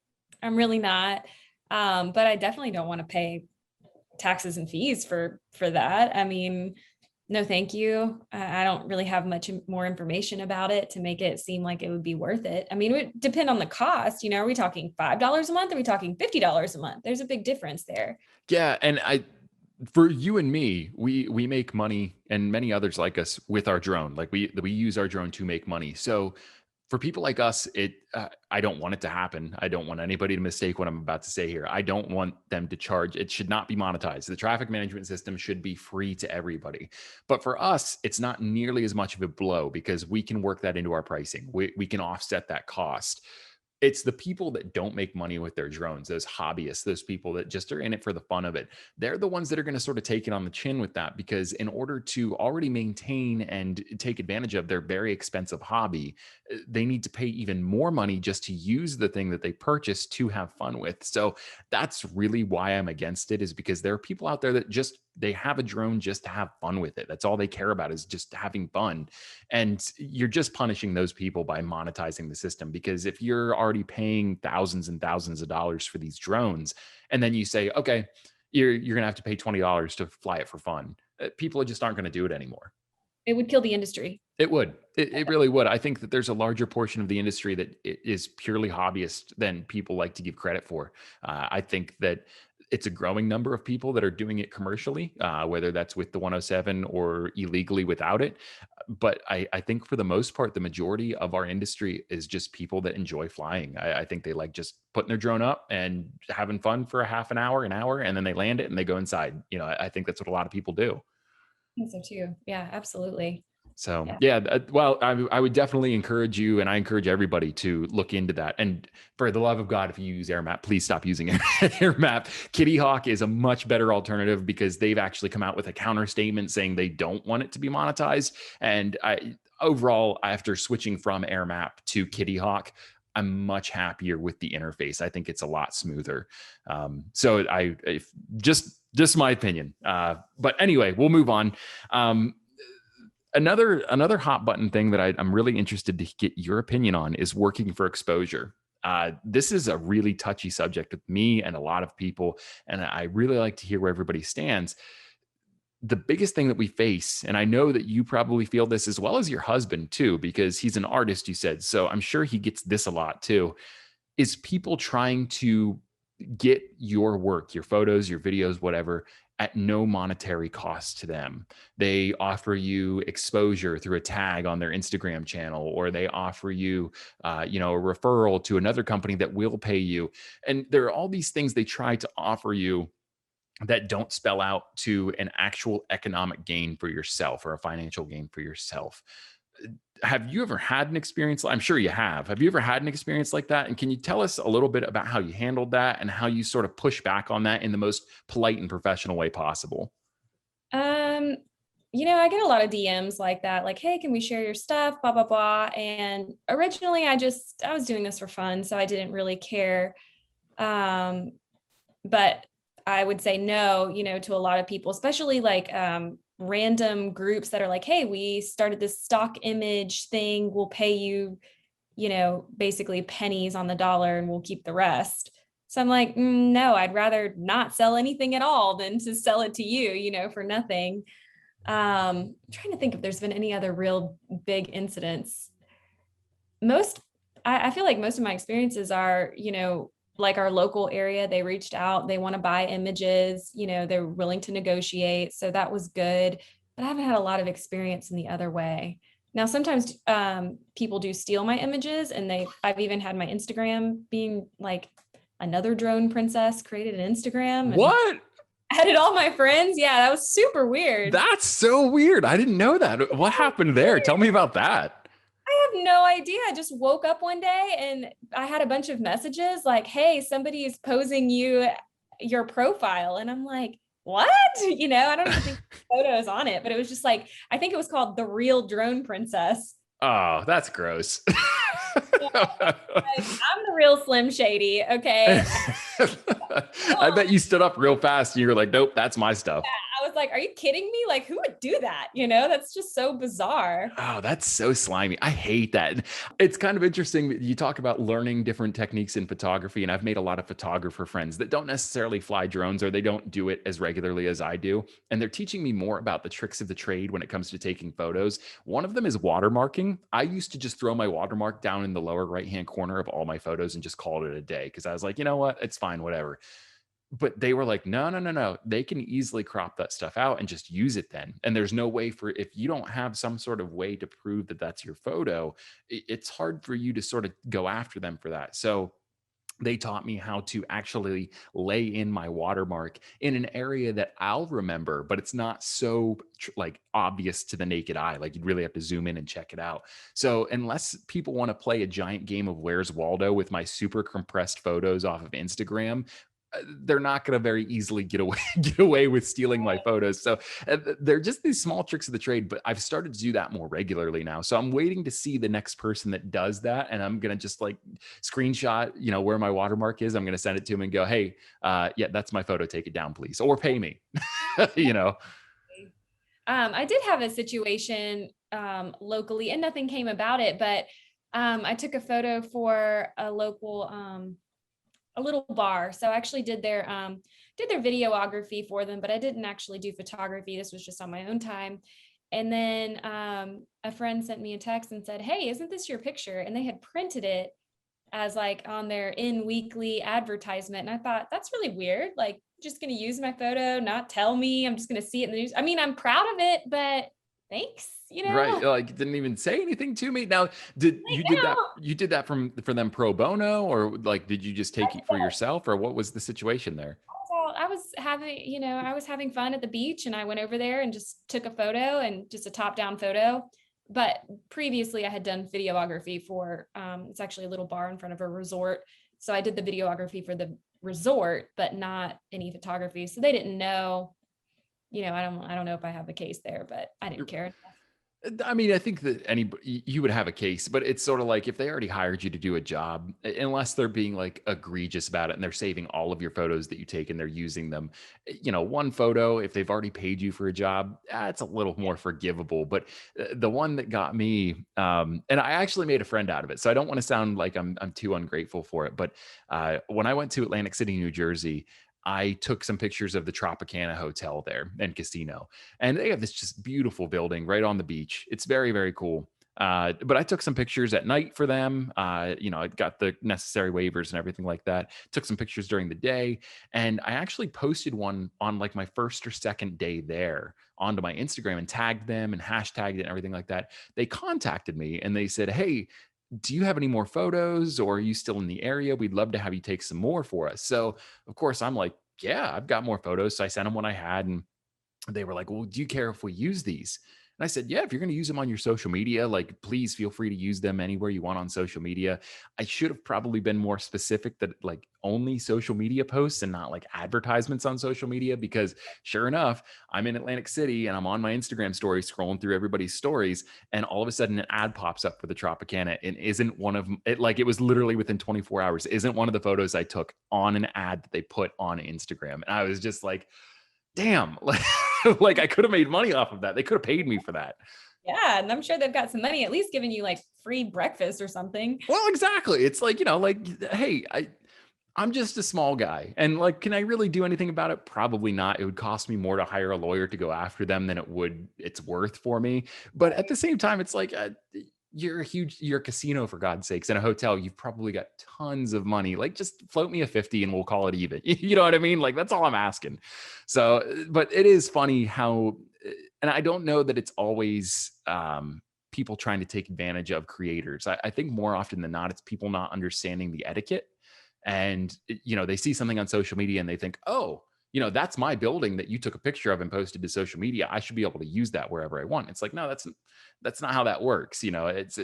I'm really not. But I definitely don't want to pay taxes and fees for that. I mean, no, thank you. I don't really have much more information about it to make it seem like it would be worth it. I mean, it would depend on the cost. Are we talking $5 a month? Are we talking $50 a month? There's a big difference there. Yeah, and for you and me, we make money, and many others like us with our drone. Like we use our drone to make money. So for people like us, I don't want it to happen. I don't want anybody to mistake what I'm about to say here. I don't want them to charge. It should not be monetized. The traffic management system should be free to everybody. But for us, it's not nearly as much of a blow because we can work that into our pricing. We can offset that cost. It's the people that don't make money with their drones, those hobbyists, those people that just are in it for the fun of it. They're the ones that are going to sort of take it on the chin with that, because in order to already maintain and take advantage of their very expensive hobby, they need to pay even more money just to use the thing that they purchased to have fun with. So that's really why I'm against it, is because there are people out there that just they have a drone just to have fun with it. That's all they care about, is just having fun. And you're just punishing those people by monetizing the system, because if you're already paying thousands and thousands of dollars for these drones, and then you say, okay, you're gonna have to pay $20 to fly it for fun, people just aren't going to do it anymore. It would kill the industry. It would. It really would. I think that there's a larger portion of the industry that is purely hobbyist than people like to give credit for. I think that it's a growing number of people that are doing it commercially, whether that's with the 107 or illegally without it. But I think for the most part, the majority of our industry is just people that enjoy flying. I think they like just putting their drone up and having fun for a half an hour, and then they land it and they go inside. I think that's what a lot of people do. I think so too. Yeah, absolutely. So yeah, well, I would definitely encourage you, and I encourage everybody to look into that. And for the love of God, if you use AirMap, please stop using AirMap. Kitty Hawk is a much better alternative because they've actually come out with a counter statement saying they don't want it to be monetized. And overall, after switching from AirMap to Kitty Hawk, I'm much happier with the interface. I think it's a lot smoother. So just my opinion. But anyway, we'll move on. Another hot button thing that I'm really interested to get your opinion on is working for exposure. This is a really touchy subject with me and a lot of people, and I really like to hear where everybody stands. The biggest thing that we face, and I know that you probably feel this as well as your husband too, because he's an artist, you said, so I'm sure he gets this a lot too, is people trying to get your work, your photos, your videos, whatever, at no monetary cost to them. They offer you exposure through a tag on their Instagram channel, or they offer you, a referral to another company that will pay you. And there are all these things they try to offer you that don't spell out to an actual economic gain for yourself or a financial gain for yourself. Have you ever had an experience? I'm sure you have. Have you ever had an experience like that? And can you tell us a little bit about how you handled that and how you sort of push back on that in the most polite and professional way possible? I get a lot of DMs like that, like, hey, can we share your stuff? Blah, blah, blah. And originally I was doing this for fun, so I didn't really care. But I would say no, to a lot of people, especially like random groups that are like, hey, we started this stock image thing. We'll pay you, basically pennies on the dollar and we'll keep the rest. So I'm like, no, I'd rather not sell anything at all than to sell it to you, for nothing. I'm trying to think if there's been any other real big incidents. I feel like most of my experiences are, like our local area, they reached out, they want to buy images, they're willing to negotiate. So that was good. But I haven't had a lot of experience in the other way. Now, sometimes people do steal my images, and I've even had my Instagram being like another drone princess created an Instagram and What? added all my friends. Yeah, that was super weird. That's so weird. I didn't know that. What happened there? Tell me about that. I have no idea. I just woke up one day and I had a bunch of messages like, hey, somebody is posing your profile. And I'm like, what? I don't even think photos on it, but it was just like, I think it was called The Real Drone Princess. Oh, that's gross. Like, I'm the real Slim Shady. Okay. I bet you stood up real fast and you were like, nope, that's my stuff. I was like, are you kidding me? Like, who would do that? That's just so bizarre. Oh, that's so slimy. I hate that. It's kind of interesting that you talk about learning different techniques in photography. And I've made a lot of photographer friends that don't necessarily fly drones, or they don't do it as regularly as I do. And they're teaching me more about the tricks of the trade when it comes to taking photos. One of them is watermarking. I used to just throw my watermark down in the lower right-hand corner of all my photos and just call it a day, because I was like, you know what? It's fine, whatever. But they were like, no, no, no, no. They can easily crop that stuff out and just use it then. And there's no way if you don't have some sort of way to prove that that's your photo, it's hard for you to sort of go after them for that. So they taught me how to actually lay in my watermark in an area that I'll remember, but it's not so like obvious to the naked eye. Like you'd really have to zoom in and check it out. So unless people want to play a giant game of Where's Waldo with my super compressed photos off of Instagram, they're not going to very easily get away with stealing my photos. So they're just these small tricks of the trade, but I've started to do that more regularly now. So I'm waiting to see the next person that does that. And I'm going to just like screenshot, where my watermark is. I'm going to send it to him and go, hey, yeah, that's my photo. Take it down, please. Or pay me, I did have a situation locally and nothing came about it, but I took a photo for a local a little bar. So I actually did their videography for them, but I didn't actually do photography. This was just on my own time. And then a friend sent me a text and said, hey, isn't this your picture? And they had printed it as like on their weekly advertisement. And I thought, that's really weird. Like, just going to use my photo, not tell me. I'm just going to see it in the news. I mean, I'm proud of it, but thanks. Right. Like didn't even say anything to me. Now, did that for them pro bono, or like, did you just take it for yourself, or what was the situation there? I was having fun at the beach and I went over there and just took a photo, and just a top down photo. But previously I had done videography for, it's actually a little bar in front of a resort. So I did the videography for the resort, but not any photography. So they didn't know, I don't know if I have a case there, but I didn't care. I mean, I think that you would have a case, but it's sort of like if they already hired you to do a job, unless they're being like egregious about it and they're saving all of your photos that you take and they're using them, one photo, if they've already paid you for a job, it's a little more forgivable. But the one that got me, and I actually made a friend out of it, so I don't want to sound like I'm too ungrateful for it. But when I went to Atlantic City, New Jersey, I took some pictures of the Tropicana Hotel there and casino. And they have this just beautiful building right on the beach. It's very, very cool. But I took some pictures at night for them. I got the necessary waivers and everything like that. Took some pictures during the day. And I actually posted one on like my first or second day there onto my Instagram and tagged them and hashtagged it and everything like that. They contacted me and they said, hey, do you have any more photos, or are you still in the area? We'd love to have you take some more for us. So of course I'm like, yeah, I've got more photos. So I sent them what I had, and they were like, well, do you care if we use these? And I said, yeah, if you're going to use them on your social media, like, please feel free to use them anywhere you want on social media. I should have probably been more specific that like only social media posts and not like advertisements on social media, because sure enough, I'm in Atlantic City and I'm on my Instagram story scrolling through everybody's stories. And all of a sudden an ad pops up for the Tropicana, and isn't one of it. Like, it was literally within 24 hours. Isn't one of the photos I took on an ad that they put on Instagram. And I was just like, damn, like I could have made money off of that. They could have paid me for that. Yeah, and I'm sure they've got some money, at least giving you like free breakfast or something. Well, exactly. It's like, like, hey, I'm just a small guy. And like, can I really do anything about it? Probably not. It would cost me more to hire a lawyer to go after them than it's worth for me. But at the same time, it's like, you're a casino for God's sakes, in a hotel. You've probably got tons of money. Like, just float me a 50 and we'll call it even. You know what I mean? Like, that's all I'm asking. So, but it is funny how, and I don't know that it's always, people trying to take advantage of creators. I think more often than not, it's people not understanding the etiquette. And they see something on social media and they think, oh, that's my building that you took a picture of and posted to social media. I should be able to use that wherever I want. It's like, no, that's not how that works. It's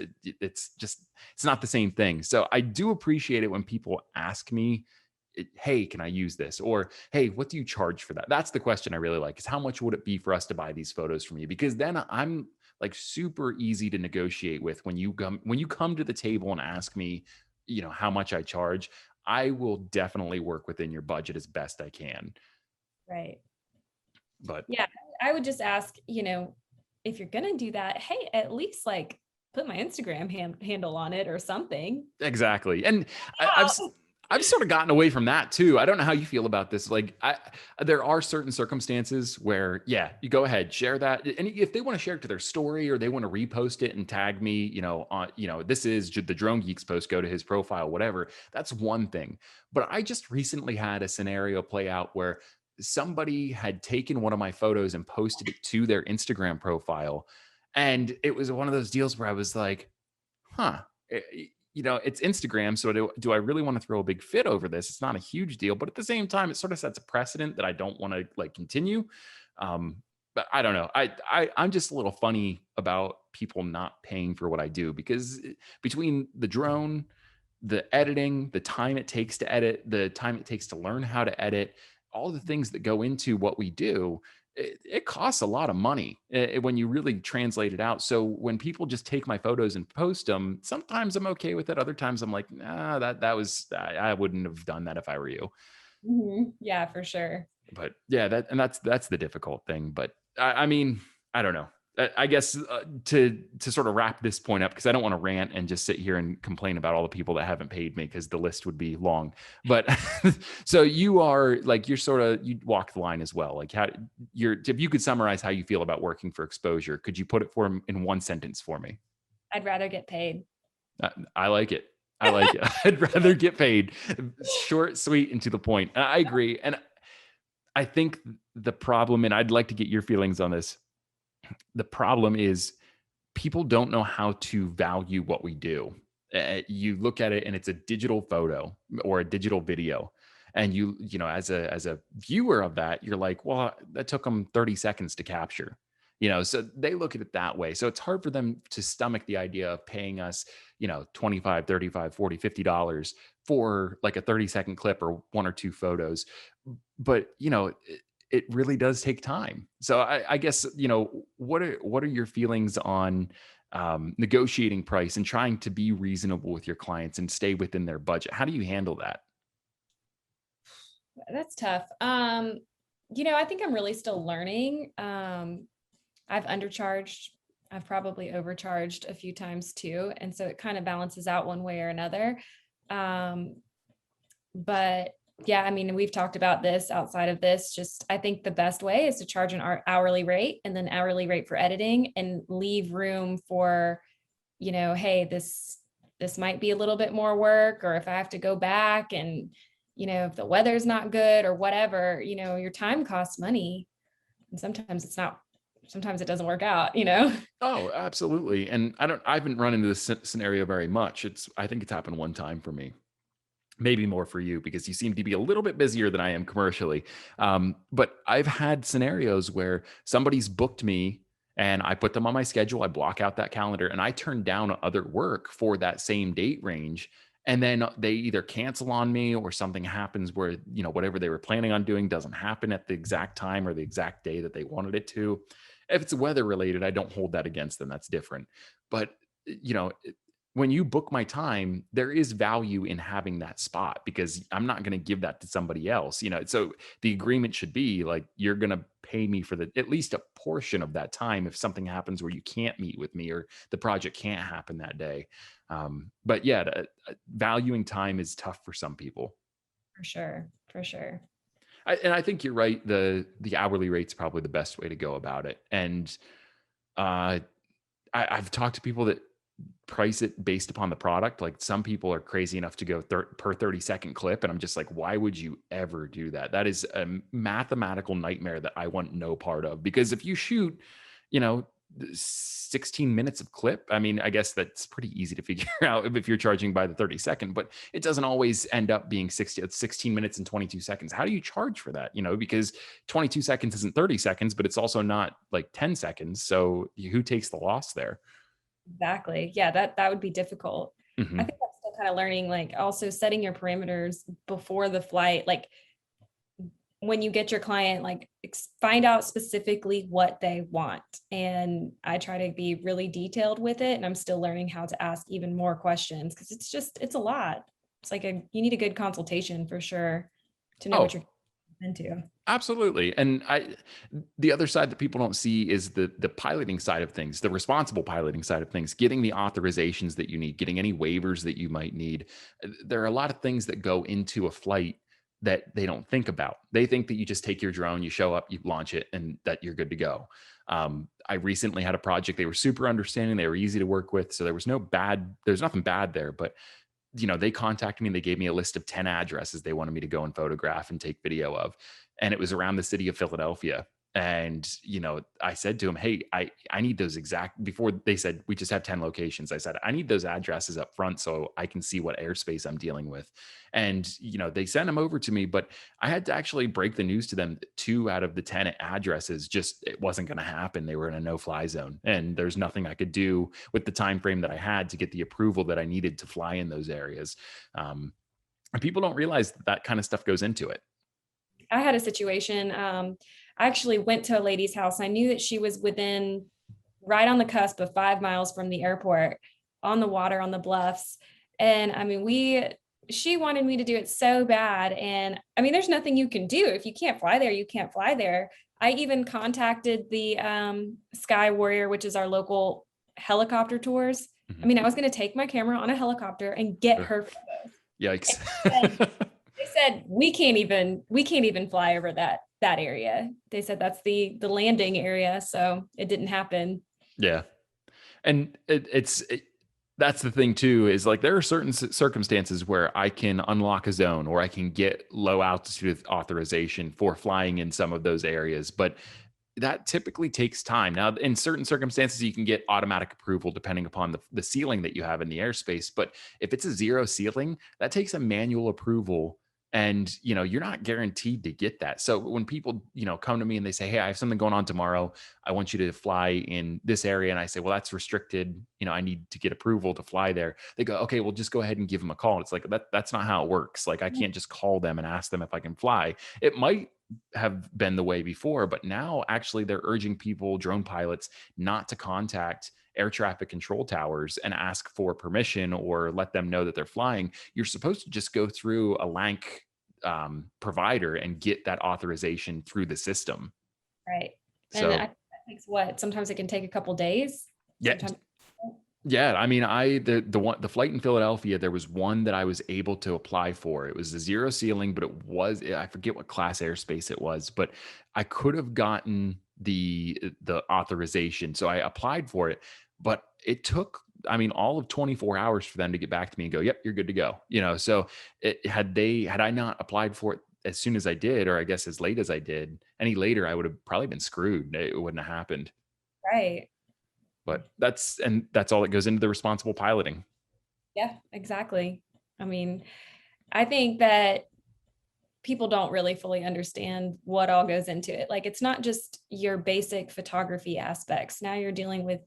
not the same thing. So I do appreciate it when people ask me, hey, can I use this? Or, hey, what do you charge for that? That's the question I really like, is how much would it be for us to buy these photos from you? Because then I'm like super easy to negotiate with. When you come to the table and ask me, how much I charge, I will definitely work within your budget as best I can. Right. But yeah, I would just ask, if you're going to do that, hey, at least like put my Instagram handle on it or something. exactly. And I've sort of gotten away from that too. I don't know how you feel about this. Like, there are certain circumstances where, yeah, you go ahead, share that. And if they want to share it to their story or they want to repost it and tag me, this is the Drone Geeks post, go to his profile, whatever. That's one thing. But I just recently had a scenario play out where somebody had taken one of my photos and posted it to their Instagram profile. And it was one of those deals where I was like, huh, it's Instagram. So do I really want to throw a big fit over this? It's not a huge deal, but at the same time, it sort of sets a precedent that I don't want to like continue. But I don't know. I'm just a little funny about people not paying for what I do, because between the drone, the editing, the time it takes to edit, the time it takes to learn how to edit, all the things that go into what we do, it costs a lot of money when you really translate it out. So when people just take my photos and post them, sometimes I'm okay with it. Other times I'm like, nah, I wouldn't have done that if I were you. Yeah, for sure. But yeah, that's the difficult thing. But I mean, I don't know. I guess to sort of wrap this point up, because I don't want to rant and just sit here and complain about all the people that haven't paid me, because the list would be long. But so you walk the line as well. Like, if you could summarize how you feel about working for exposure, could you put it in one sentence for me? I'd rather get paid. I like it. I like it. I'd rather get paid. Short, sweet, and to the point. I agree. And I think the problem, and I'd like to get your feelings on this, the problem is people don't know how to value what we do. You look at it and it's a digital photo or a digital video. And as a viewer of that, you're like, well, that took them 30 seconds to capture. So they look at it that way. So it's hard for them to stomach the idea of paying us, 25, 35, 40, $50 for like a 30-second clip or one or two photos. But, it really does take time. So I guess, what are your feelings on negotiating price and trying to be reasonable with your clients and stay within their budget? How do you handle that? That's tough. I think I'm really still learning. I've undercharged. I've probably overcharged a few times too. And so it kind of balances out one way or another. But yeah, I mean, we've talked about this outside of this. Just, I think the best way is to charge an hourly rate, and then hourly rate for editing, and leave room for, hey, this might be a little bit more work, or if I have to go back and, if the weather's not good or whatever, your time costs money. And sometimes it doesn't work out. Oh, absolutely. And I haven't run into this scenario very much. I think it's happened one time for me. Maybe more for you, because you seem to be a little bit busier than I am commercially. But I've had scenarios where somebody's booked me and I put them on my schedule. I block out that calendar and I turn down other work for that same date range. And then they either cancel on me or something happens where, whatever they were planning on doing doesn't happen at the exact time or the exact day that they wanted it to. If it's weather related, I don't hold that against them. That's different. But, when you book my time, there is value in having that spot because I'm not going to give that to somebody else, So the agreement should be like, you're going to pay me for at least a portion of that time if something happens where you can't meet with me or the project can't happen that day. But yeah, valuing time is tough for some people. For sure. For sure. And I think you're right. The hourly rate's probably the best way to go about it. And I've talked to people that price it based upon the product. Like some people are crazy enough to go per 30-second clip. And I'm just like, why would you ever do that? That is a mathematical nightmare that I want no part of. Because if you shoot, 16 minutes of clip, I mean, I guess that's pretty easy to figure out if you're charging by the 30-second, but it doesn't always end up being 16 minutes and 22 seconds. How do you charge for that? Because 22 seconds isn't 30 seconds, but it's also not like 10 seconds. So who takes the loss there? Exactly. Yeah, that would be difficult. Mm-hmm. I think I'm still kind of learning, like also setting your parameters before the flight. Like when you get your client, like find out specifically what they want. And I try to be really detailed with it. And I'm still learning how to ask even more questions because it's a lot. It's like you need a good consultation for sure to know what you're into. Absolutely. And the other side that people don't see is the piloting side of things, the responsible piloting side of things, getting the authorizations that you need, getting any waivers that you might need. There are a lot of things that go into a flight that they don't think about. They think that you just take your drone, you show up, you launch it, and that you're good to go. I recently had a project. They were super understanding. They were easy to work with. So there's nothing bad there, but they contacted me and they gave me a list of 10 addresses they wanted me to go and photograph and take video of. And it was around the city of Philadelphia. And, I said to him, hey, I need those before they said, we just have 10 locations. I said, I need those addresses up front so I can see what airspace I'm dealing with. And, they sent them over to me, but I had to actually break the news to them. 2 out of the 10 addresses, it wasn't going to happen. They were in a no-fly zone and there's nothing I could do with the time frame that I had to get the approval that I needed to fly in those areas. And people don't realize that kind of stuff goes into it. I had a situation. I actually went to a lady's house. I knew that she was right on the cusp of 5 miles from the airport, on the water, on the bluffs. And I mean, she wanted me to do it so bad. And I mean, there's nothing you can do. If you can't fly there, you can't fly there. I even contacted the Sky Warrior, which is our local helicopter tours. Mm-hmm. I mean, I was going to take my camera on a helicopter and get her photos. Yikes. They said we can't even fly over that area. They said that's the landing area, so it didn't happen. Yeah. And that's the thing too, is like there are certain circumstances where I can unlock a zone or I can get low altitude authorization for flying in some of those areas, but that typically takes time. Now, in certain circumstances, you can get automatic approval depending upon the ceiling that you have in the airspace. But if it's a 0 ceiling, that takes a manual approval. And, you're not guaranteed to get that. So when people, come to me and they say, hey, I have something going on tomorrow. I want you to fly in this area. And I say, well, that's restricted. I need to get approval to fly there. They go, okay, well, just go ahead and give them a call. And it's like, that's not how it works. Like, I can't just call them and ask them if I can fly. It might have been the way before, but now actually they're urging people, drone pilots, not to contact air traffic control towers and ask for permission or let them know that they're flying. You're supposed to just go through a LANC provider and get that authorization through the system. Right. So and that takes sometimes it can take a couple days. Yeah. Yeah, I mean, the flight in Philadelphia, there was one that I was able to apply for. It was a 0 ceiling, but I forget what class airspace it was, but I could have gotten the authorization. So I applied for it, but it took, I mean, all of 24 hours for them to get back to me and go, yep, you're good to go. So had I not applied for it as soon as I did, or I guess as late as I did, any later, I would have probably been screwed. It wouldn't have happened. Right. But that's all that goes into the responsible piloting. Yeah, exactly. I mean, I think that people don't really fully understand what all goes into it. Like, it's not just your basic photography aspects. Now you're dealing with,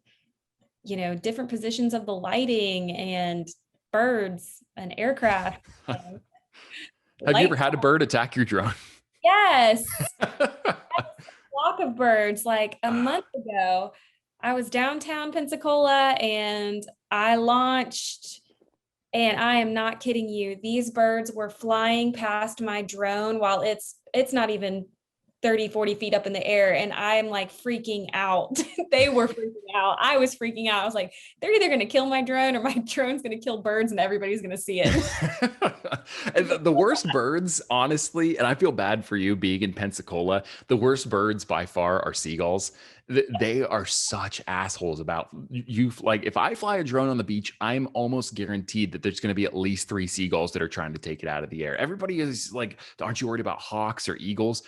different positions of the lighting and birds and aircraft. Have you ever had a bird attack your drone? Yes. A flock of birds like a month ago. I was downtown Pensacola and I launched, and I am not kidding you. These birds were flying past my drone while it's not even 30, 40 feet up in the air. And I'm like freaking out. They were freaking out. I was freaking out. I was like, they're either going to kill my drone or my drone's going to kill birds and everybody's going to see it. And the worst birds, honestly, and I feel bad for you being in Pensacola, the worst birds by far are seagulls. They are such assholes about you. Like, if I fly a drone on the beach, I'm almost guaranteed that there's going to be at least 3 seagulls that are trying to take it out of the air. Everybody is like, aren't you worried about hawks or eagles?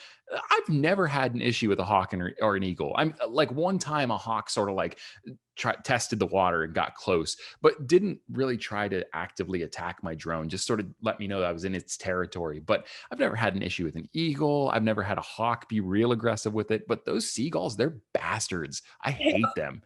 I've never had an issue with a hawk or an eagle. I'm like, one time a hawk sort of like tested the water and got close, but didn't really try to actively attack my drone, just sort of let me know that I was in its territory. But I've never had an issue with an eagle. I've never had a hawk be real aggressive with it. But those seagulls, they're bastards. I hate them.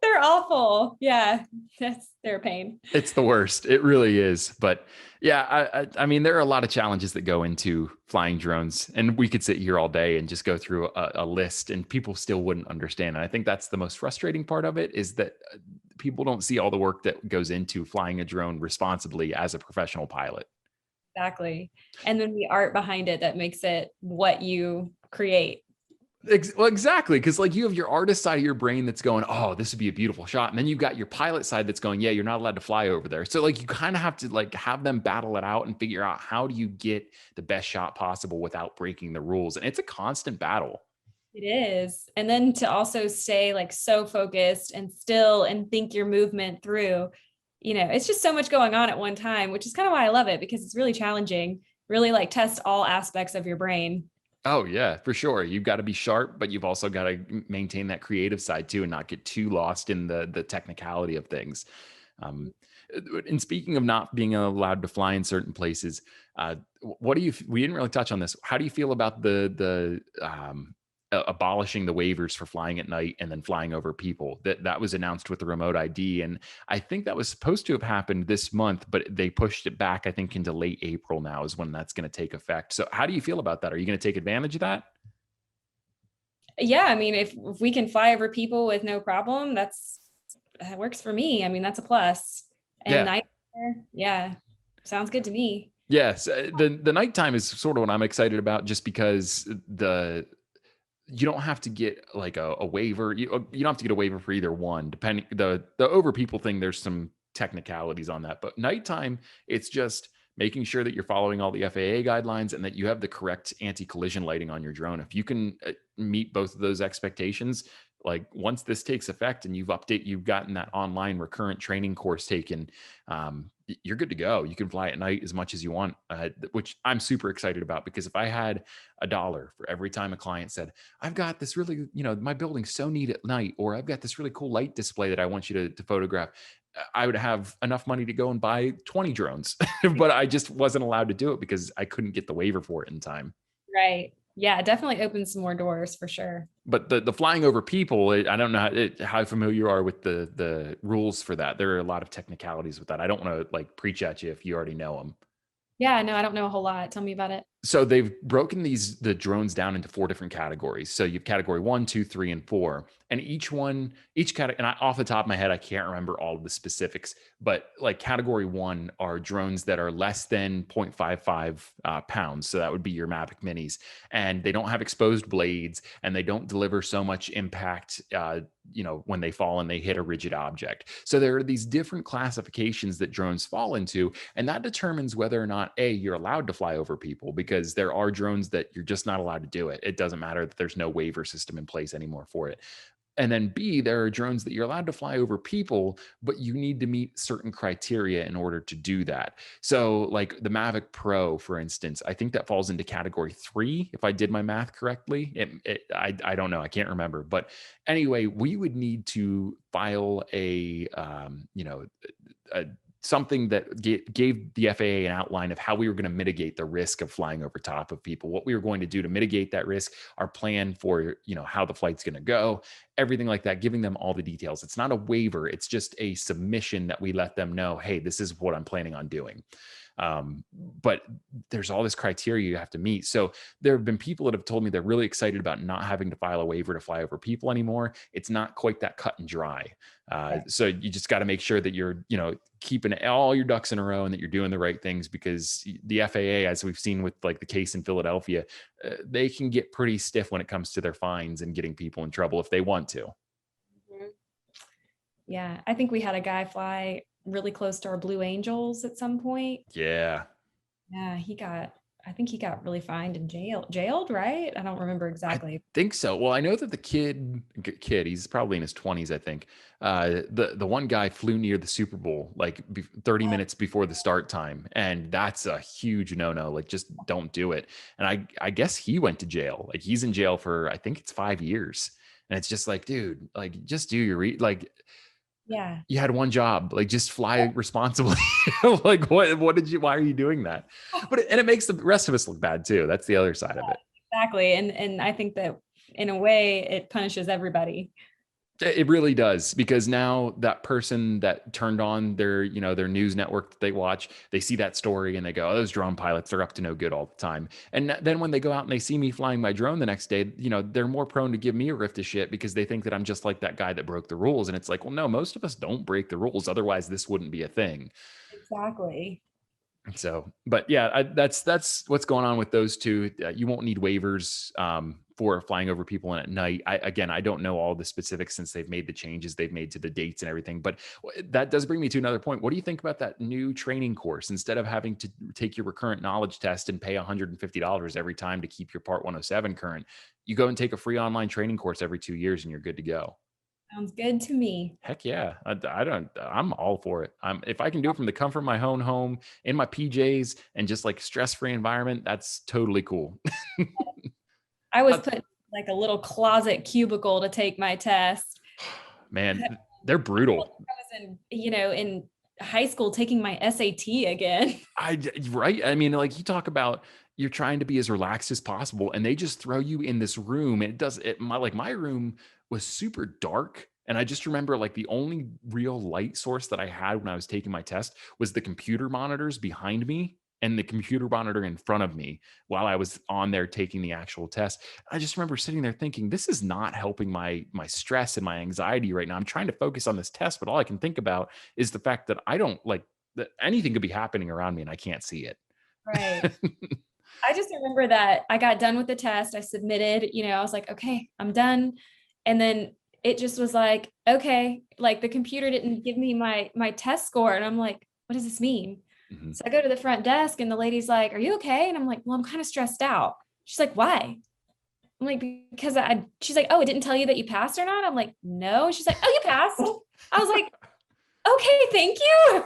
They're awful. Yeah, they're a pain. It's the worst. It really is. But yeah, I mean, there are a lot of challenges that go into flying drones, and we could sit here all day and just go through a list, and people still wouldn't understand. And I think that's the most frustrating part of it, is that people don't see all the work that goes into flying a drone responsibly as a professional pilot. Exactly. And then the art behind it that makes it what you create. Well, exactly. Because like, you have your artist side of your brain that's going, oh, this would be a beautiful shot. And then you've got your pilot side that's going, yeah, you're not allowed to fly over there. So like, you kind of have to like have them battle it out and figure out, how do you get the best shot possible without breaking the rules? And it's a constant battle. It is. And then to also stay like so focused and still and think your movement through, it's just so much going on at one time, which is kind of why I love it, because it's really challenging, really like test all aspects of your brain. Oh yeah, for sure. You've got to be sharp, but you've also got to maintain that creative side too, and not get too lost in the technicality of things. Um, and speaking of not being allowed to fly in certain places, what do you? We didn't really touch on this. How do you feel about the abolishing the waivers for flying at night and then flying over people? That was announced with the remote ID, and I think that was supposed to have happened this month, but they pushed it back, I think, into late April now is when that's going to take effect. So how do you feel about that? Are you going to take advantage of that? Yeah, I mean, if we can fly over people with no problem, that works for me. I mean, that's a plus. And Yeah. night, yeah, sounds good to me. Yes. The nighttime is sort of what I'm excited about, just because you don't have to get like a waiver. You don't have to get a waiver for either one, depending. The over people thing, there's some technicalities on that, but nighttime, it's just making sure that you're following all the FAA guidelines and that you have the correct anti-collision lighting on your drone. If you can meet both of those expectations, like once this takes effect and you've gotten that online recurrent training course taken, you're good to go. You can fly at night as much as you want, which I'm super excited about, because if I had $1 for every time a client said, I've got this really, my building's so neat at night, or I've got this really cool light display that I want you to photograph, I would have enough money to go and buy 20 drones, but I just wasn't allowed to do it because I couldn't get the waiver for it in time. Right. Yeah, it definitely opens some more doors for sure. But the flying over people, I don't know how familiar you are with the rules for that. There are a lot of technicalities with that. I don't want to like preach at you if you already know them. Yeah, no, I don't know a whole lot. Tell me about it. So they've broken the drones down into 4 different categories. So you've category 1, 2, 3, and 4. And each category, and off the top of my head, I can't remember all of the specifics, but like category 1 are drones that are less than 0.55 pounds. So that would be your Mavic minis, and they don't have exposed blades, and they don't deliver so much impact, when they fall and they hit a rigid object. So there are these different classifications that drones fall into, and that determines whether or not you're allowed to fly over people, because there are drones that you're just not allowed to do it. It doesn't matter that there's no waiver system in place anymore for it. And then B, there are drones that you're allowed to fly over people, but you need to meet certain criteria in order to do that. So like the Mavic Pro, for instance, I think that falls into category 3, if I did my math correctly. I don't know. I can't remember. But anyway, we would need to file something that gave the FAA an outline of how we were going to mitigate the risk of flying over top of people, what we were going to do to mitigate that risk, our plan for, how the flight's going to go. everything like that, giving them all the details. It's not a waiver. It's just a submission that we let them know, hey, this is what I'm planning on doing. But there's all this criteria you have to meet. So there have been people that have told me they're really excited about not having to file a waiver to fly over people anymore. It's not quite that cut and dry. So you just got to make sure that you're, keeping all your ducks in a row and that you're doing the right things, because the FAA, as we've seen with like the case in Philadelphia, they can get pretty stiff when it comes to their fines and getting people in trouble if they want to. Mhm. Yeah, I think we had a guy fly really close to our Blue Angels at some point. Yeah. Yeah, I think he got really fined and jailed, right? I don't remember exactly. I think so. Well, I know that the kid, he's probably in his 20s, I think. The one guy flew near the Super Bowl like 30 minutes before the start time, and that's a huge no-no. Like, just don't do it. And I guess he went to jail. Like, he's in jail for, I think it's 5 years. And it's just like, dude, like, just do your like. Yeah. You had one job, like, just fly responsibly. Like, why are you doing that? And it makes the rest of us look bad too. That's the other side of it. Exactly. And I think that in a way it punishes everybody. It really does, because now that person that turned on their, their news network that they watch, they see that story and they go, oh, those drone pilots are up to no good all the time. And then when they go out and they see me flying my drone the next day, they're more prone to give me a rift of shit because they think that I'm just like that guy that broke the rules. And it's like, well, no, most of us don't break the rules. Otherwise this wouldn't be a thing. Exactly. So, but yeah, that's what's going on with those two. You won't need waivers for flying over people at night. I don't know all the specifics since they've made the changes they've made to the dates and everything. But that does bring me to another point. What do you think about that new training course? Instead of having to take your recurrent knowledge test and pay $150 every time to keep your Part 107 current, you go and take a free online training course every 2 years and you're good to go. Sounds good to me. Heck yeah. I'm all for it. If I can do it from the comfort of my own home in my PJs and just like stress-free environment, that's totally cool. I was put in like a little closet cubicle to take my test. Man, they're brutal. I was in high school taking my SAT again. Right. I mean, like, you talk about you're trying to be as relaxed as possible and they just throw you in this room. And my room was super dark. And I just remember, like, the only real light source that I had when I was taking my test was the computer monitors behind me and the computer monitor in front of me while I was on there taking the actual test. I just remember sitting there thinking, this is not helping my stress and my anxiety right now. I'm trying to focus on this test, but all I can think about is the fact that I don't like that anything could be happening around me and I can't see it. Right. I just remember that I got done with the test. I submitted, I was like, okay, I'm done. And then it just was like, okay, like the computer didn't give me my test score. And I'm like, what does this mean? Mm-hmm. So I go to the front desk and the lady's like, are you okay? And I'm like, well, I'm kind of stressed out. She's like, why? I'm like, because she's like, oh, it didn't tell you that you passed or not? I'm like, no. She's like, oh, you passed. I was like, okay, thank you.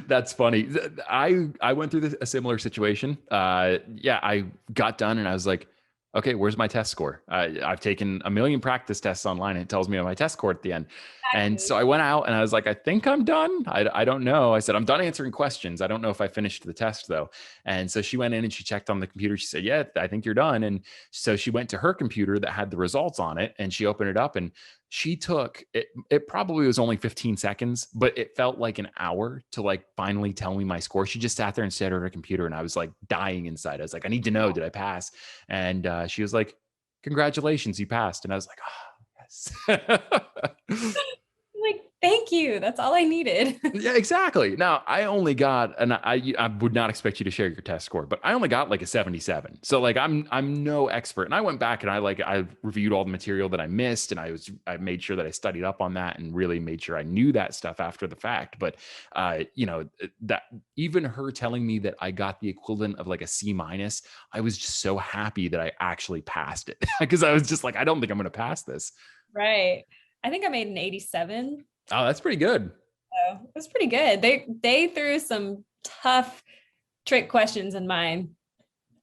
That's funny. I went through a similar situation. I got done and I was like, okay, where's my test score? I've taken a million practice tests online and it tells me my test score at the end. Exactly. And so I went out and I was like, I think I'm done. I don't know. I said, I'm done answering questions. I don't know if I finished the test though. And so she went in and she checked on the computer. She said, yeah, I think you're done. And so she went to her computer that had the results on it and she opened it up and she took it. It probably was only 15 seconds, but it felt like an hour to like finally tell me my score. She just sat there and stared at her computer and I was like dying inside. I was like, I need to know, did I pass? And she was like, congratulations, you passed. And I was like, oh, yes. Like, thank you. That's all I needed. Yeah, exactly. Now I only got, and I would not expect you to share your test score, but I only got like a 77. So like, I'm no expert. And I went back and I reviewed all the material that I missed. And I made sure that I studied up on that and really made sure I knew that stuff after the fact. But, that even her telling me that I got the equivalent of like a C-, I was just so happy that I actually passed it because I was just like, I don't think I'm going to pass this. Right. I think I made an 87. Oh, that's pretty good. So it was pretty good. They threw some tough trick questions in mine.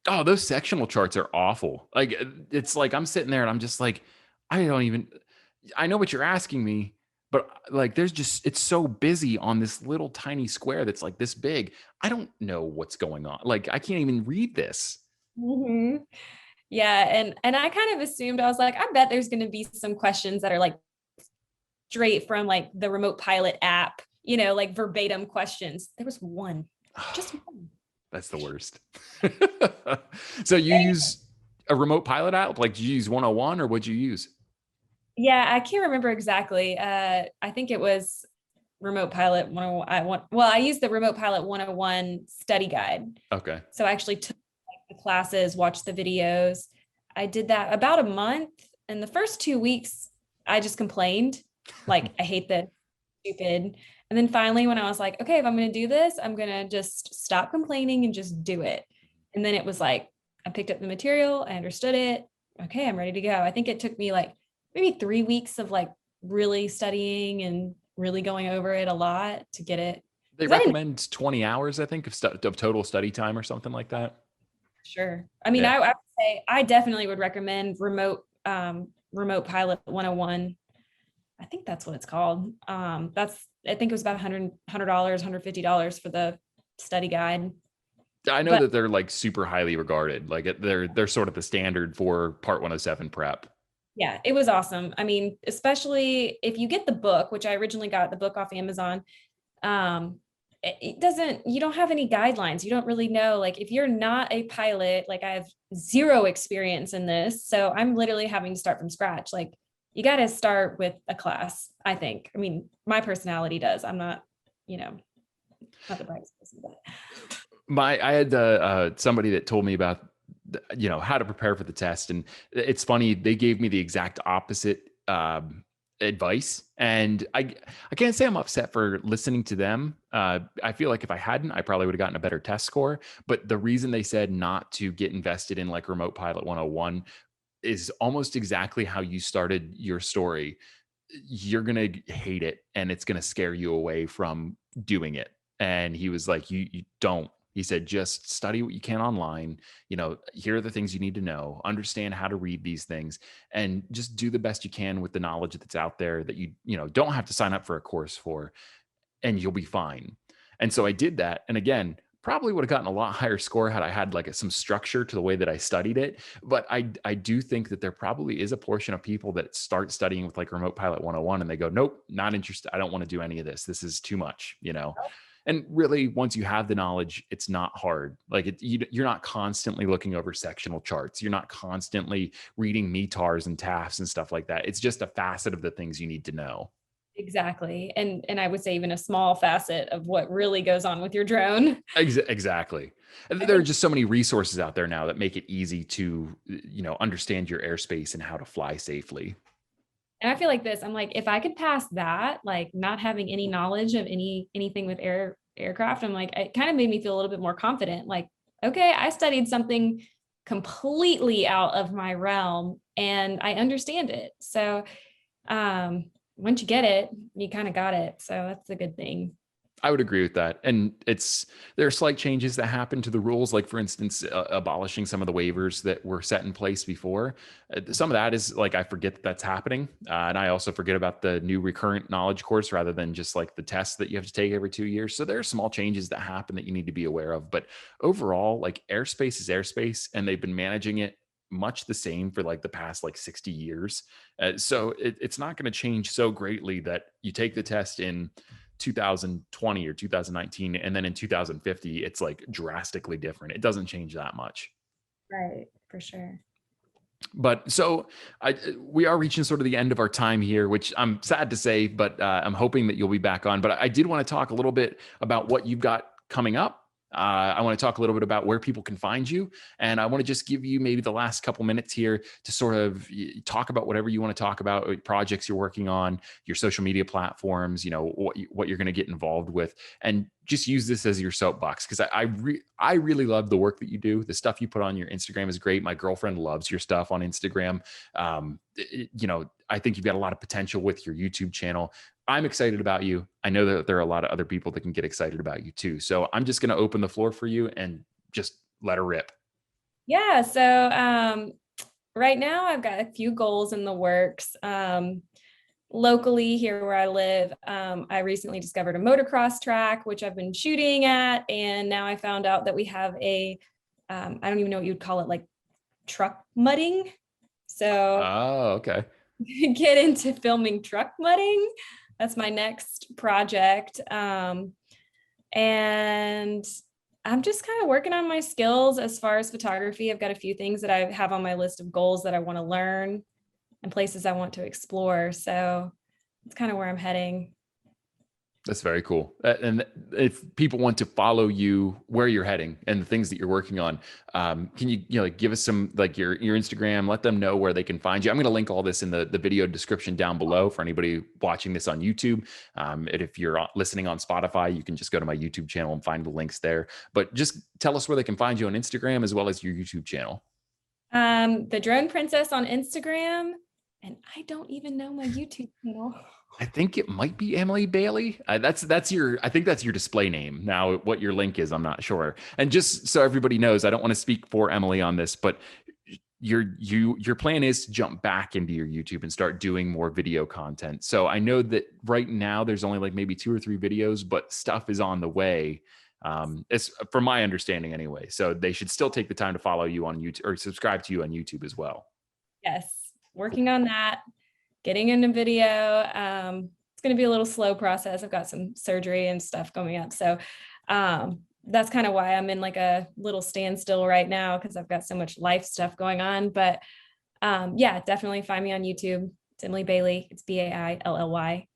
Oh, those sectional charts are awful. Like, it's like, I'm sitting there and I'm just like, I know what you're asking me, but like, it's so busy on this little tiny square that's like this big. I don't know what's going on. Like, I can't even read this. Mm-hmm. Yeah. And I kind of assumed, I was like, I bet there's going to be some questions that are like straight from like the remote pilot app, like verbatim questions. There was one, just one. That's the worst. So you use a remote pilot app? Like, do you use 101 or what'd you use? Yeah, I can't remember exactly. I think it was Remote Pilot 101. I used the Remote Pilot 101 study guide. Okay. So I actually took the classes, watched the videos. I did that about a month. And the first 2 weeks, I just complained, like, I hate this, stupid. And then finally, when I was like, okay, if I'm going to do this, I'm going to just stop complaining and just do it. And then it was like, I picked up the material, I understood it. Okay, I'm ready to go. I think it took me like maybe 3 weeks of like really studying and really going over it a lot to get it. They 'Cause I didn't recommend 20 hours, I think, of total study time or something like that. Sure. I mean, Yeah. I would say I definitely would recommend Remote Pilot 101. I think that's what it's called. I think it was about $100, $150 for the study guide. I know But that they're like super highly regarded. Like they're sort of the standard for Part 107 prep. yeah, it was awesome. I mean, especially if you get the book, which I originally got the book off Amazon, you don't have any guidelines. You don't really know, like if you're not a pilot, like I have zero experience in this. So I'm literally having to start from scratch. Like you got to start with a class, I think. I mean, my personality does. I'm not, not the brightest person, but I had somebody that told me about how to prepare for the test, and it's funny, they gave me the exact opposite advice, and I can't say I'm upset for listening to them. I feel like if I hadn't, I probably would have gotten a better test score. But the reason they said not to get invested in like Remote Pilot 101 is almost exactly how you started your story. You're gonna hate it, and it's gonna scare you away from doing it. And he was like, you don't. He said, just study what you can online. Here are the things you need to know, understand how to read these things, and just do the best you can with the knowledge that's out there that you don't have to sign up for a course for, and you'll be fine. And so I did that. And again, probably would have gotten a lot higher score had I had like some structure to the way that I studied it. But I do think that there probably is a portion of people that start studying with like Remote Pilot 101 and they go, nope, not interested. I don't want to do any of this. This is too much. And really, once you have the knowledge, it's not hard. Like you're not constantly looking over sectional charts. You're not constantly reading METARs and TAFs and stuff like that. It's just a facet of the things you need to know. exactly. And I would say even a small facet of what really goes on with your drone. Exactly. And I there are think just so many resources out there now that make it easy to, understand your airspace and how to fly safely. And I feel like this, I'm like, if I could pass that, like not having any knowledge of anything with aircraft, I'm like, it kind of made me feel a little bit more confident. Like, okay, I studied something completely out of my realm and I understand it. So once you get it, you kind of got it. So that's a good thing. I would agree with that. And there are slight changes that happen to the rules, like for instance, abolishing some of the waivers that were set in place before. Some of that is like, I forget that that's happening. And I also forget about the new recurrent knowledge course rather than just like the test that you have to take every 2 years. So there are small changes that happen that you need to be aware of. But overall, like airspace is airspace, and they've been managing it much the same for like the past like 60 years. So it's not going to change so greatly that you take the test in 2020 or 2019 and then in 2050 it's like drastically different. It doesn't change that much. Right, for sure. But so we are reaching sort of the end of our time here, which I'm sad to say, but I'm hoping that you'll be back on. But I did want to talk a little bit about what you've got coming up. I want to talk a little bit about where people can find you. And I want to just give you maybe the last couple minutes here to sort of talk about whatever you want to talk about, projects you're working on, your social media platforms, what you're going to get involved with, and just use this as your soapbox. Cause I really love the work that you do. The stuff you put on your Instagram is great. My girlfriend loves your stuff on Instagram. I think you've got a lot of potential with your YouTube channel. I'm excited about you. I know that there are a lot of other people that can get excited about you too. So I'm just going to open the floor for you and just let her rip. Yeah. So right now I've got a few goals in the works. Locally here where I live, I recently discovered a motocross track, which I've been shooting at. And now I found out that we have I don't even know what you'd call it, like truck mudding. So Oh, okay. get into filming truck mudding. That's my next project. And I'm just kind of working on my skills as far as photography. I've got a few things that I have on my list of goals that I want to learn and places I want to explore. So it's kind of where I'm heading. That's very cool. And if people want to follow you, where you're heading and the things that you're working on, can you like give us some like your Instagram? Let them know where they can find you. I'm going to link all this in the video description down below for anybody watching this on YouTube. And if you're listening on Spotify, you can just go to my YouTube channel and find the links there. But just tell us where they can find you on Instagram as well as your YouTube channel. The Drone Princess on Instagram, and I don't even know my YouTube channel. I think it might be Emily Bailey. That's your. I think that's your display name. Now, what your link is, I'm not sure. And just so everybody knows, I don't want to speak for Emily on this, but your plan is to jump back into your YouTube and start doing more video content. So I know that right now there's only like maybe 2 or 3 videos, but stuff is on the way. It's from my understanding anyway. So they should still take the time to follow you on YouTube or subscribe to you on YouTube as well. Yes, working on that. Getting into video. It's going to be a little slow process. I've got some surgery and stuff coming up. So that's kind of why I'm in like a little standstill right now, because I've got so much life stuff going on. But yeah, definitely find me on YouTube. It's Emily Bailey. It's Bailly.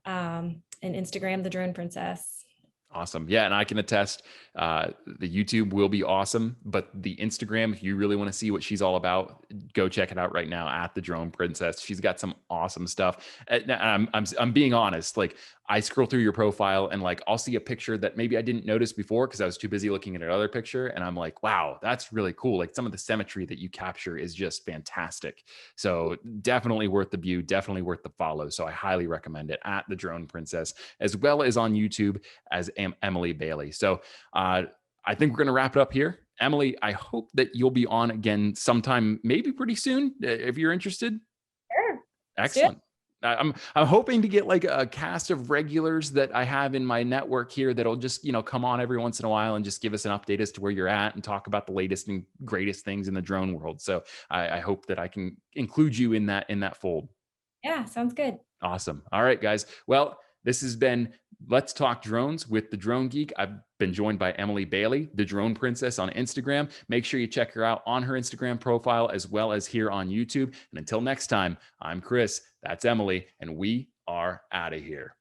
And Instagram, The Drone Princess. Awesome. Yeah. And I can attest, the YouTube will be awesome, but the Instagram, if you really want to see what she's all about, go check it out right now at The Drone Princess. She's got some awesome stuff. And I'm being honest. Like I scroll through your profile and like, I'll see a picture that maybe I didn't notice before because I was too busy looking at another picture. And I'm like, wow, that's really cool. Like some of the symmetry that you capture is just fantastic. So definitely worth the view, definitely worth the follow. So I highly recommend it at The Drone Princess, as well as on YouTube as Emily Bailey. So I think we're going to wrap it up here. Emily, I hope that you'll be on again sometime, maybe pretty soon, if you're interested. Sure. Excellent. I'm hoping to get like a cast of regulars that I have in my network here that'll just, come on every once in a while and just give us an update as to where you're at and talk about the latest and greatest things in the drone world. So I hope that I can include you in that fold. Yeah, sounds good. Awesome. All right, guys. Well, this has been Let's Talk Drones with the Drone Geek. I've been joined by Emily Bailey, the Drone Princess on Instagram. Make sure you check her out on her Instagram profile as well as here on YouTube. And until next time, I'm Chris, that's Emily, and we are out of here.